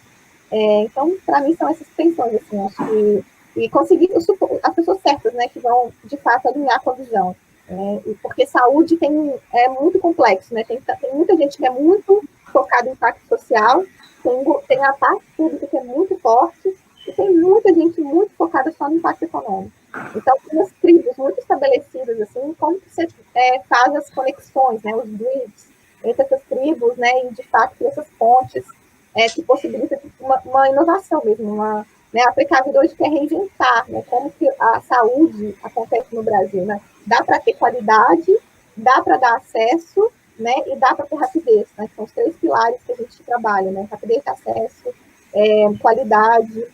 Então, para mim, são essas tensões, assim, acho que... E conseguir as pessoas certas, né, que vão, de fato, alinhar com a visão. Porque saúde é muito complexo, né? Tem muita gente que é muito focada em impacto social, tem a parte pública que é muito forte, e tem muita gente muito focada só no impacto econômico. Então, tem as tribos muito estabelecidas, assim, como que você faz as conexões, né, os bridges entre essas tribos, né, e, de fato, essas pontes que possibilitam uma inovação mesmo, né, a Precavida hoje quer reinventar, né, como que a saúde acontece no Brasil, né? Dá para ter qualidade, dá para dar acesso, né, e dá para ter rapidez, né? São os 3 pilares que a gente trabalha, né? Rapidez de acesso, qualidade,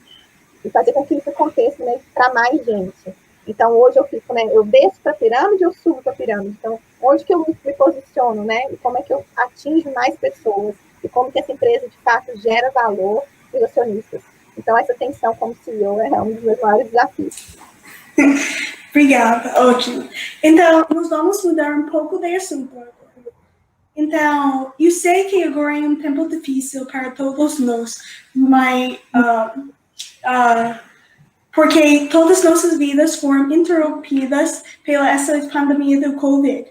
e fazer com que isso aconteça, né, para mais gente. Então, hoje eu fico, né, eu desço para a pirâmide, eu subo para a pirâmide. Então, onde que eu me posiciono, né? E como é que eu atinjo mais pessoas? E como que essa empresa, de fato, gera valor para os acionistas? Então, essa tensão como CEO é um dos meus maiores desafios. Obrigada, ótimo. Então, nós vamos mudar um pouco de assunto agora. Então, eu sei que agora é um tempo difícil para todos nós, mas porque todas nossas vidas foram interrompidas pela essa pandemia do Covid.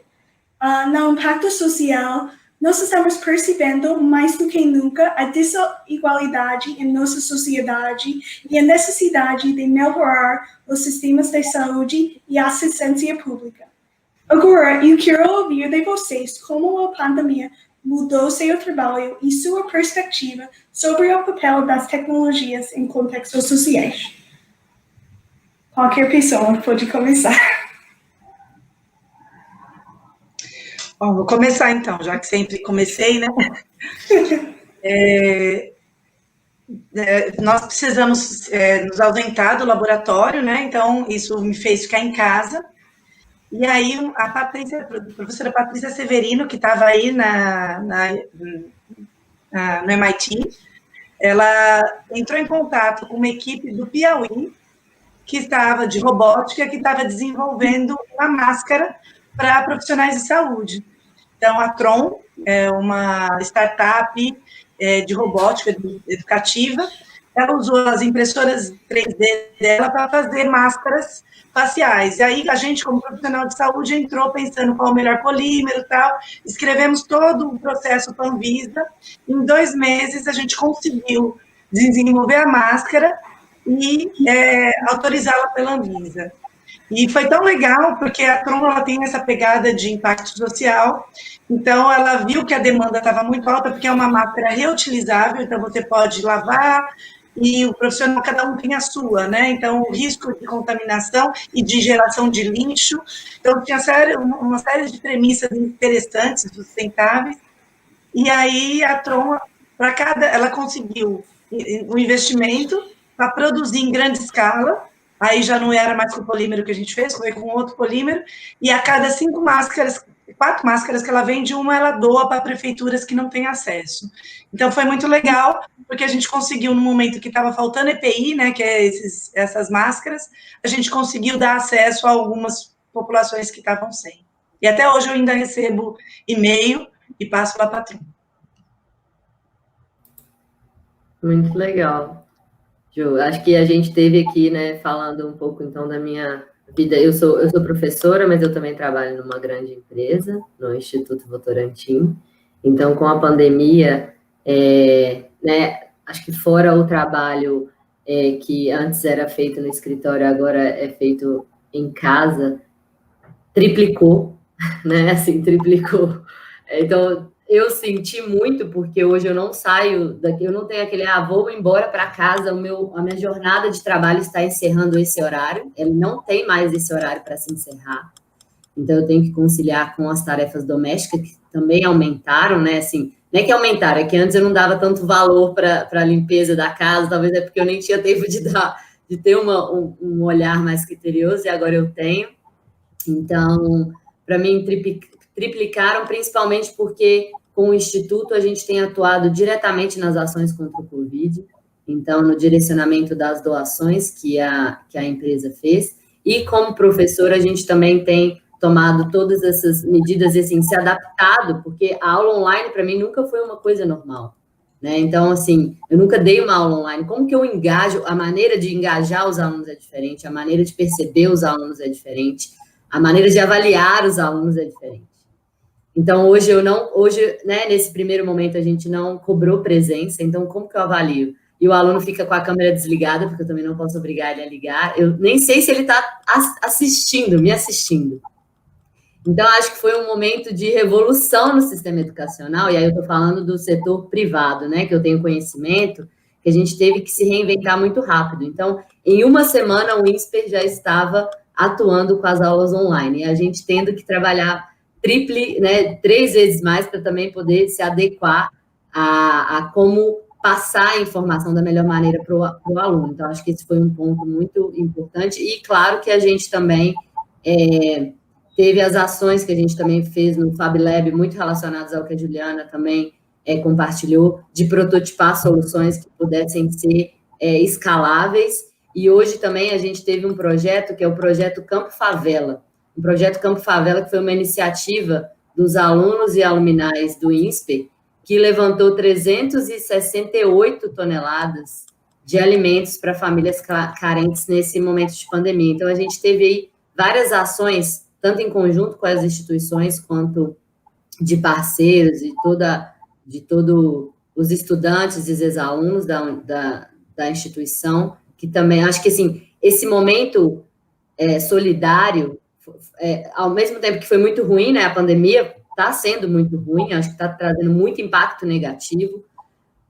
No impacto social, nós estamos percebendo mais do que nunca a desigualdade em nossa sociedade e a necessidade de melhorar os sistemas de saúde e assistência pública. Agora, eu quero ouvir de vocês como a pandemia mudou seu trabalho e sua perspectiva sobre o papel das tecnologias em contextos sociais. Qualquer pessoa pode começar. Bom, vou começar então, já que sempre comecei, né? Nós precisamos nos ausentar do laboratório, né? Então, isso me fez ficar em casa. E aí, a professora Patrícia Severino, que estava aí no MIT, ela entrou em contato com uma equipe do Piauí, que estava de robótica, que estava desenvolvendo uma máscara para profissionais de saúde. Então, a Tron é uma startup de robótica educativa. Ela usou as impressoras 3D dela para fazer máscaras faciais. E aí, a gente, como profissional de saúde, entrou pensando qual o melhor polímero e tal. Escrevemos todo o processo com a Anvisa. Em 2 meses, a gente conseguiu desenvolver a máscara e autorizá-la pela Anvisa. E foi tão legal, porque a Tron ela tem essa pegada de impacto social, então ela viu que a demanda estava muito alta, porque é uma máscara reutilizável, então você pode lavar, e o profissional, cada um tem a sua, né? Então, o risco de contaminação e de geração de lixo. Então, tinha uma série de premissas interessantes, sustentáveis, e aí a Tron, ela conseguiu um investimento para produzir em grande escala. Aí já não era mais com o polímero que a gente fez, foi com outro polímero, e a cada 4 máscaras que ela vende, uma ela doa para prefeituras que não têm acesso. Então foi muito legal, porque a gente conseguiu, no momento que estava faltando EPI, né, que é essas máscaras, a gente conseguiu dar acesso a algumas populações que estavam sem. E até hoje eu ainda recebo e-mail e passo lá para a Tron. Muito legal. Ju, acho que a gente teve aqui, né, falando um pouco, então, da minha vida. Eu sou professora, mas eu também trabalho numa grande empresa, no Instituto Votorantim. Então, com a pandemia, né, acho que fora o trabalho que antes era feito no escritório, agora é feito em casa, triplicou, né, assim, triplicou. Então, eu senti muito, porque hoje eu não saio daqui, eu não tenho aquele, vou embora para casa, a minha jornada de trabalho está encerrando esse horário, ele não tem mais esse horário para se encerrar, então eu tenho que conciliar com as tarefas domésticas, que também aumentaram, né, assim, não é que aumentaram, é que antes eu não dava tanto valor para a limpeza da casa, talvez é porque eu nem tinha tempo de ter um olhar mais criterioso, e agora eu tenho. Então, para mim, triplicaram, principalmente porque com o Instituto a gente tem atuado diretamente nas ações contra o Covid, então, no direcionamento das doações que a empresa fez, e como professora a gente também tem tomado todas essas medidas, assim, se adaptado, porque a aula online, para mim, nunca foi uma coisa normal, né? Então, assim, eu nunca dei uma aula online. Como que eu engajo? A maneira de engajar os alunos é diferente, a maneira de perceber os alunos é diferente, a maneira de avaliar os alunos é diferente. Então, hoje, né, nesse primeiro momento, a gente não cobrou presença, então, como que eu avalio? E o aluno fica com a câmera desligada, porque eu também não posso obrigar ele a ligar. Eu nem sei se ele está me assistindo. Então, acho que foi um momento de revolução no sistema educacional, e aí eu estou falando do setor privado, né, que eu tenho conhecimento, que a gente teve que se reinventar muito rápido. Então, em uma semana, o INSPER já estava atuando com as aulas online, e a gente tendo que trabalhar 3 vezes mais para também poder se adequar a como passar a informação da melhor maneira para o aluno. Então, acho que esse foi um ponto muito importante, e claro que a gente também teve as ações que a gente também fez no Fab Lab, muito relacionadas ao que a Juliana também compartilhou, de prototipar soluções que pudessem ser escaláveis, e hoje também a gente teve um projeto, que é o Projeto Campo Favela. O Projeto Campo Favela, que foi uma iniciativa dos alunos e aluminais do INSPER, que levantou 368 toneladas de alimentos para famílias carentes nesse momento de pandemia. Então, a gente teve aí várias ações, tanto em conjunto com as instituições, quanto de parceiros, de todos os estudantes e os ex-alunos da instituição, que também, acho que, assim, esse momento solidário, ao mesmo tempo que foi muito ruim, né, a pandemia está sendo muito ruim, acho que está trazendo muito impacto negativo,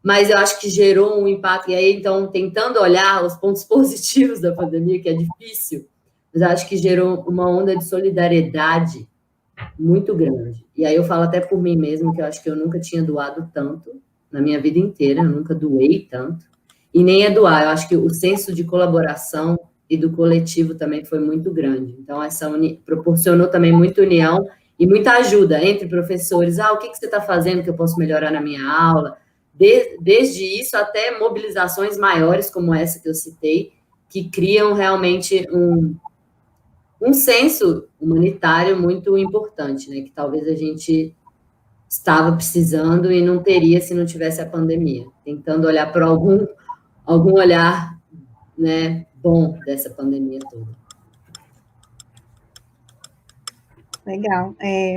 mas eu acho que gerou um impacto, e aí, então, tentando olhar os pontos positivos da pandemia, que é difícil, mas acho que gerou uma onda de solidariedade muito grande. E aí eu falo até por mim mesmo, que eu acho que eu nunca tinha doado tanto na minha vida inteira, eu nunca doei tanto, e nem é doar, eu acho que o senso de colaboração e do coletivo também foi muito grande. Então, essa proporcionou também muita união e muita ajuda entre professores. O que você está fazendo que eu posso melhorar na minha aula? Desde isso até mobilizações maiores, como essa que eu citei, que criam realmente um senso humanitário muito importante, né? Que talvez a gente estava precisando e não teria se não tivesse a pandemia. Tentando olhar para algum olhar, né, bom dessa pandemia toda. Legal,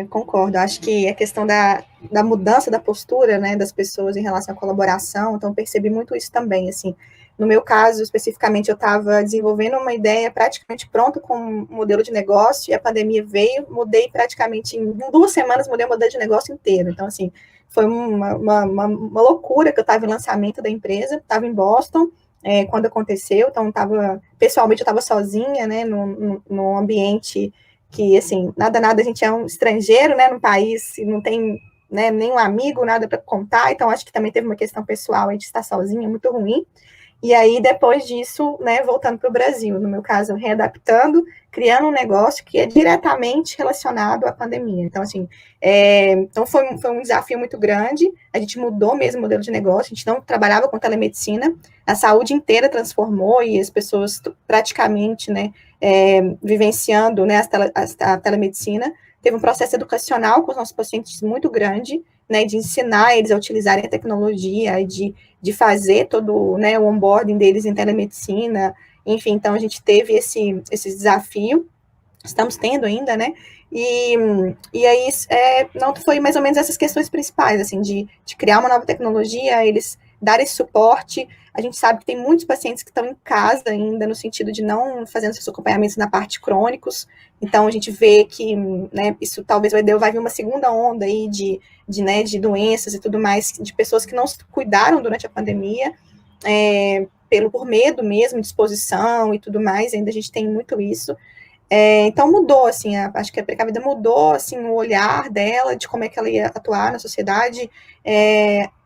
concordo. Acho que a questão da mudança da postura, né, das pessoas em relação à colaboração, então percebi muito isso também, assim. No meu caso, especificamente, eu estava desenvolvendo uma ideia praticamente pronta com um modelo de negócio, e a pandemia veio, mudei praticamente, em 2 semanas, mudei o modelo de negócio inteiro. Então, assim, foi uma loucura, que eu estava em lançamento da empresa, estava em Boston, quando aconteceu, então pessoalmente eu estava sozinha, né, num ambiente que, assim, nada, a gente é um estrangeiro, né, num país, e não tem, né, nenhum amigo, nada para contar, então acho que também teve uma questão pessoal aí de estar sozinha, muito ruim. E aí, depois disso, né, voltando para o Brasil, no meu caso, readaptando, criando um negócio que é diretamente relacionado à pandemia. Então, assim, então foi um desafio muito grande, a gente mudou mesmo o modelo de negócio, a gente não trabalhava com telemedicina, a saúde inteira transformou, e as pessoas praticamente, né, vivenciando, né, a telemedicina. Teve um processo educacional com os nossos pacientes muito grande, né, de ensinar eles a utilizarem a tecnologia, de fazer todo, né, o onboarding deles em telemedicina, enfim, então a gente teve esse desafio, estamos tendo ainda, né, e aí não foi mais ou menos essas questões principais, assim, de criar uma nova tecnologia, eles darem esse suporte. A gente sabe que tem muitos pacientes que estão em casa ainda, no sentido de não fazendo seus acompanhamentos na parte crônicos, então a gente vê que, né, isso talvez vai vir uma segunda onda aí de doenças e tudo mais, de pessoas que não se cuidaram durante a pandemia, por medo mesmo, de exposição e tudo mais, ainda a gente tem muito isso. Então mudou, assim, acho que a Precavida mudou, assim, o olhar dela, de como é que ela ia atuar na sociedade.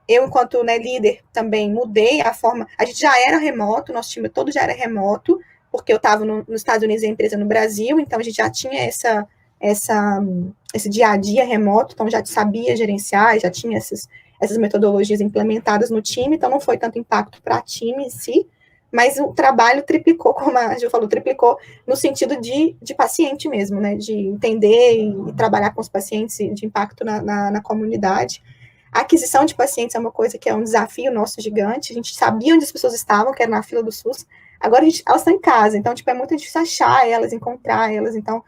Eu, enquanto, né, líder, também mudei a forma, a gente já era remoto, nosso time todo já era remoto, porque eu estava nos Estados Unidos e a empresa no Brasil, então a gente já tinha esse dia a dia remoto, então já sabia gerenciar, já tinha essas metodologias implementadas no time, então não foi tanto impacto para o time em si, mas o trabalho triplicou, como a Gil falou, triplicou no sentido de paciente mesmo, né, de entender e trabalhar com os pacientes, de impacto na comunidade. A aquisição de pacientes é uma coisa que é um desafio nosso gigante, a gente sabia onde as pessoas estavam, que era na fila do SUS, agora elas estão em casa, então, é muito difícil achar elas, encontrar elas, então,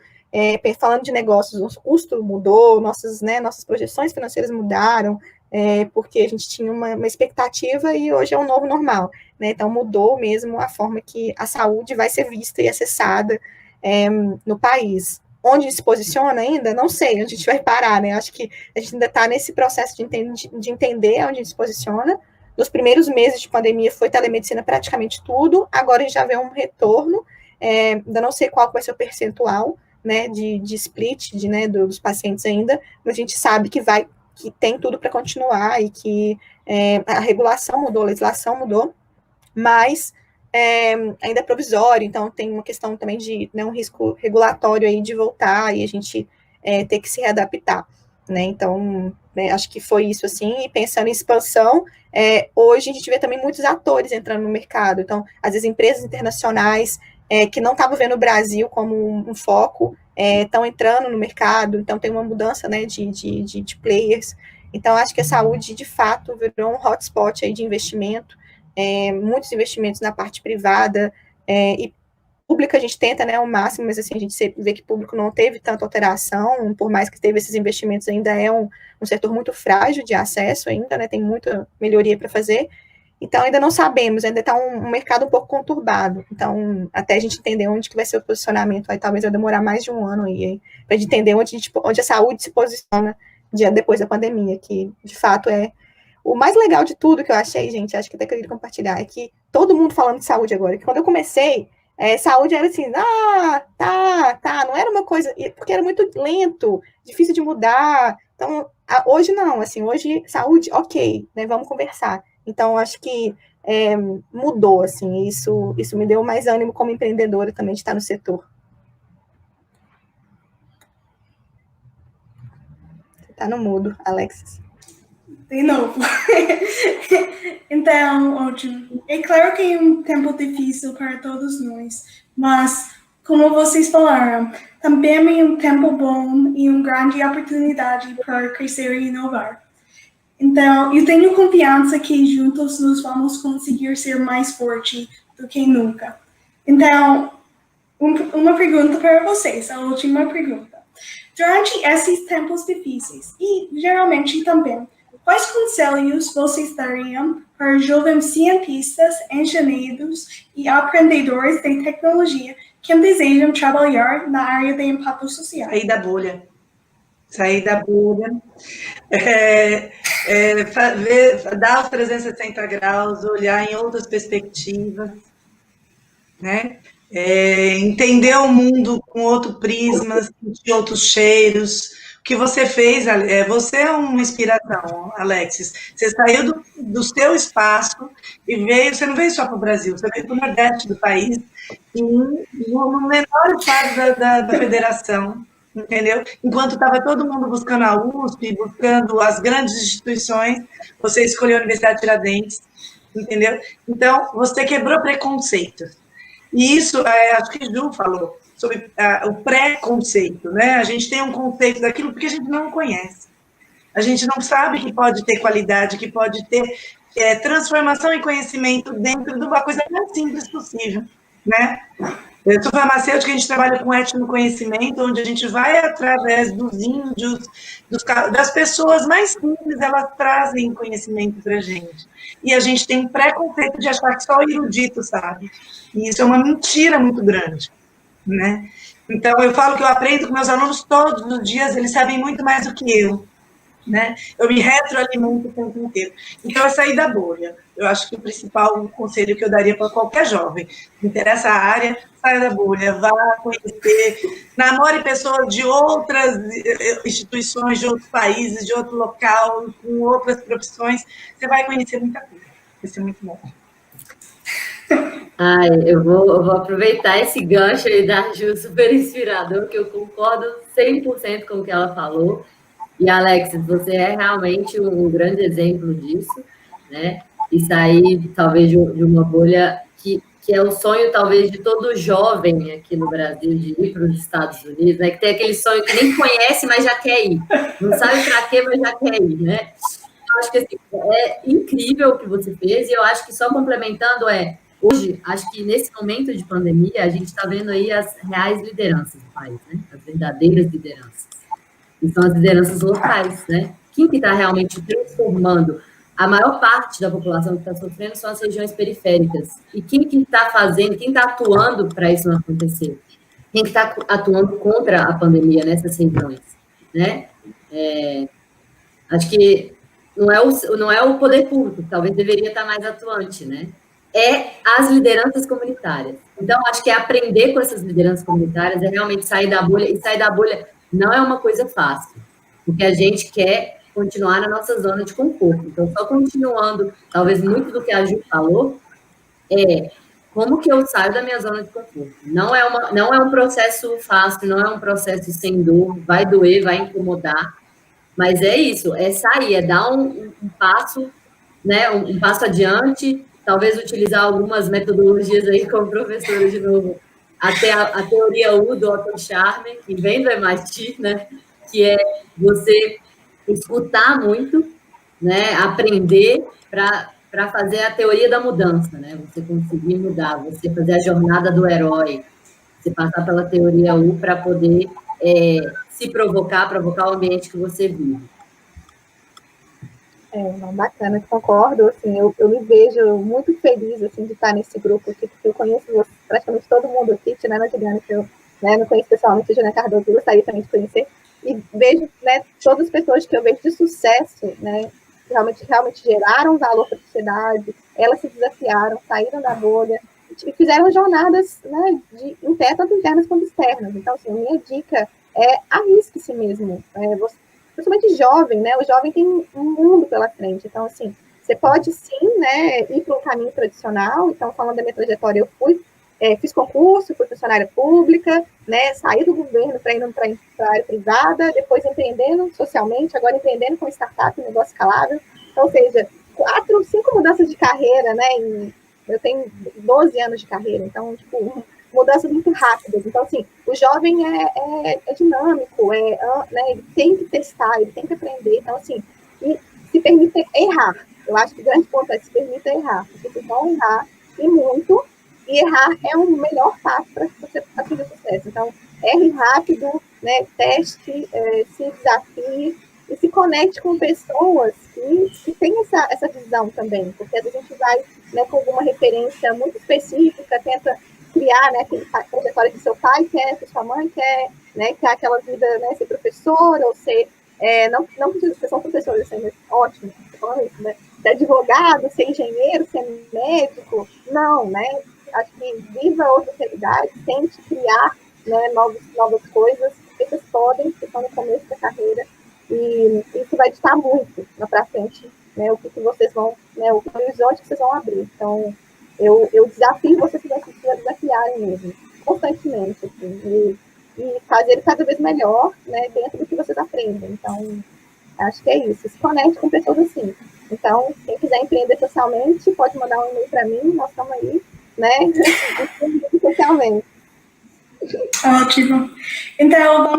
falando de negócios, nosso custo mudou, nossas projeções financeiras mudaram, porque a gente tinha uma expectativa e hoje é um novo normal, né? Então mudou mesmo a forma que a saúde vai ser vista e acessada no país. Onde se posiciona ainda, não sei, onde a gente vai parar, né? Acho que a gente ainda está nesse processo de entender onde a gente se posiciona. Nos primeiros meses de pandemia foi telemedicina praticamente tudo, agora a gente já vê um retorno, ainda não sei qual vai ser o percentual, né, de split, dos pacientes ainda, mas a gente sabe que tem tudo para continuar e que a regulação mudou, a legislação mudou, mas ainda é provisório, então tem uma questão também de um risco regulatório aí de voltar e a gente ter que se readaptar, né, então, acho que foi isso, assim, e pensando em expansão, hoje a gente vê também muitos atores entrando no mercado, então, às vezes empresas internacionais que não estavam vendo o Brasil como um foco, estão entrando no mercado, então tem uma mudança, né, de players. Então, acho que a saúde, de fato, virou um hotspot aí de investimento, muitos investimentos na parte privada, e pública a gente tenta, né, ao máximo, mas assim, a gente vê que público não teve tanta alteração, por mais que teve esses investimentos, ainda é um setor muito frágil de acesso ainda, né, tem muita melhoria para fazer. Então, ainda não sabemos, ainda está um mercado um pouco conturbado. Então, até a gente entender onde que vai ser o posicionamento, aí talvez vai demorar mais de um ano aí, para a gente entender onde a saúde se posiciona depois da pandemia, que, de fato, é o mais legal de tudo que eu achei, gente, acho que até queria compartilhar, é que todo mundo falando de saúde agora, que quando eu comecei, saúde era assim, tá, não era uma coisa, porque era muito lento, difícil de mudar. Então, hoje não, assim, hoje, saúde, ok, né, vamos conversar. Então, acho que mudou, assim, isso me deu mais ânimo como empreendedora também de estar no setor. Você está no mudo, Alexis. De novo. Então, ótimo. É claro que é um tempo difícil para todos nós, mas, como vocês falaram, também é um tempo bom e uma grande oportunidade para crescer e inovar. Então, eu tenho confiança que juntos nós vamos conseguir ser mais forte do que nunca. Então, uma pergunta para vocês, a última pergunta. Durante esses tempos difíceis, e geralmente também, quais conselhos vocês dariam para jovens cientistas, engenheiros e aprendedores de tecnologia que desejam trabalhar na área de impacto social? Sair da bolha, dar os 360 graus, olhar em outras perspectivas, né? Entender o mundo com outro prisma, sentir outros cheiros. O que você fez, você é uma inspiração, Alexis. Você saiu do seu espaço e você não veio só para o Brasil, você veio para o Nordeste do país, no menor estado da federação, entendeu? Enquanto estava todo mundo buscando a USP, buscando as grandes instituições, você escolheu a Universidade de Tiradentes, entendeu? Então, você quebrou preconceitos. E isso, acho que Ju falou, sobre o pré-conceito, né? A gente tem um conceito daquilo porque a gente não conhece. A gente não sabe que pode ter qualidade, que pode ter transformação em conhecimento dentro de uma coisa mais simples possível, né? Eu sou farmacêutica, a gente trabalha com etnoconhecimento, onde a gente vai através dos índios, das pessoas mais simples, elas trazem conhecimento para a gente. E a gente tem um preconceito de achar que só o erudito sabe. E isso é uma mentira muito grande, né? Então, eu falo que eu aprendo com meus alunos todos os dias, eles sabem muito mais do que eu. né? Eu me retroalimento o tempo inteiro. Então, é sair da bolha. Eu acho que o principal conselho que eu daria para qualquer jovem que interessa a área, saia da bolha, vá conhecer, namore pessoas de outras instituições, de outros países, de outro local, com outras profissões, você vai conhecer muita coisa. Vai ser muito bom. Ai, eu vou aproveitar esse gancho aí da Ju, super inspirador, que eu concordo 100% com o que ela falou. E, Alex, você é realmente um grande exemplo disso, né? E sair, talvez, de uma bolha que é o sonho, talvez, de todo jovem aqui no Brasil, de ir para os Estados Unidos, né? Que tem aquele sonho que nem conhece, mas já quer ir. Não sabe para quê, mas já quer ir, né? Eu acho que assim, é incrível o que você fez, e eu acho que só complementando hoje, acho que nesse momento de pandemia, a gente está vendo aí as reais lideranças do país, né? As verdadeiras lideranças. E são as lideranças locais, né? Quem que está realmente transformando? A maior parte da população que está sofrendo são as regiões periféricas. E quem que está fazendo, quem está atuando para isso não acontecer? Quem que está atuando contra a pandemia nessas regiões, né? Acho que não é o poder público, talvez deveria estar mais atuante, né? É as lideranças comunitárias. Então, acho que aprender com essas lideranças comunitárias é realmente sair da bolha, e sair da bolha não é uma coisa fácil, porque a gente quer continuar na nossa zona de conforto. Então, só continuando, talvez muito do que a Ju falou, como que eu saio da minha zona de conforto? Não é um processo fácil, não é um processo sem dor, vai doer, vai incomodar, mas é isso, é sair, é dar um passo, né, um passo adiante, talvez utilizar algumas metodologias aí como professora de novo, até a teoria U do Otto Scharmer, que vem do MIT, né, que é você escutar muito, né, aprender para fazer a teoria da mudança, né, você conseguir mudar, você fazer a jornada do herói, você passar pela teoria U para poder se provocar o ambiente que você vive. Não, bacana, concordo, assim, eu me vejo muito feliz, assim, de estar nesse grupo aqui, porque eu conheço praticamente todo mundo aqui, tirando a Juliana, que eu não conheço pessoalmente, a Juliana Cardoso, eu gostaria também de conhecer, e vejo, né, todas as pessoas que eu vejo de sucesso, né, realmente geraram valor para a sociedade, elas se desafiaram, saíram da bolha, e fizeram jornadas, né, tanto internas quanto externas. Então, assim, a minha dica é arrisque-se mesmo, principalmente jovem, né? O jovem tem um mundo pela frente. Então, assim, você pode sim, né, ir para um caminho tradicional. Então, falando da minha trajetória, eu fiz concurso, fui funcionária pública, né, saí do governo para ir para a área privada, depois empreendendo socialmente, agora empreendendo com startup, negócio escalável. Então, ou seja, 4, 5 mudanças de carreira, né? Eu tenho 12 anos de carreira, então, tipo, mudanças muito rápidas. Então, assim, o jovem é dinâmico, né, ele tem que testar, ele tem que aprender. Então, assim, e se permita errar. Eu acho que o grande ponto é se permita errar, porque vocês vão errar e muito, e errar é o melhor passo para você atingir sucesso. Então, erre rápido, né, teste, se desafie e se conecte com pessoas que têm essa visão também, porque às vezes a gente vai, né, com alguma referência muito específica, tenta criar, né, a trajetória que seu pai quer, que sua mãe quer, né, que é aquela vida, né, ser professor, ou ser, não precisa ser só professor, assim, mas ótimo, falando isso, né, ser advogado, ser engenheiro, ser médico, não, né, acho que viva outras realidades, tente criar, né, novas coisas, que vocês podem, que estão no começo da carreira, e isso vai ditar muito lá para frente, né, o que vocês vão, né, o horizonte que vocês vão abrir. Então, eu desafio vocês a desafiarem mesmo, constantemente, assim, e fazer cada vez melhor, né, dentro do que vocês aprendem. Então, acho que é isso, se conecte com pessoas assim. Então, quem quiser empreender socialmente, pode mandar um e-mail para mim, nós estamos aí, né, socialmente. Ótimo. Então, vamos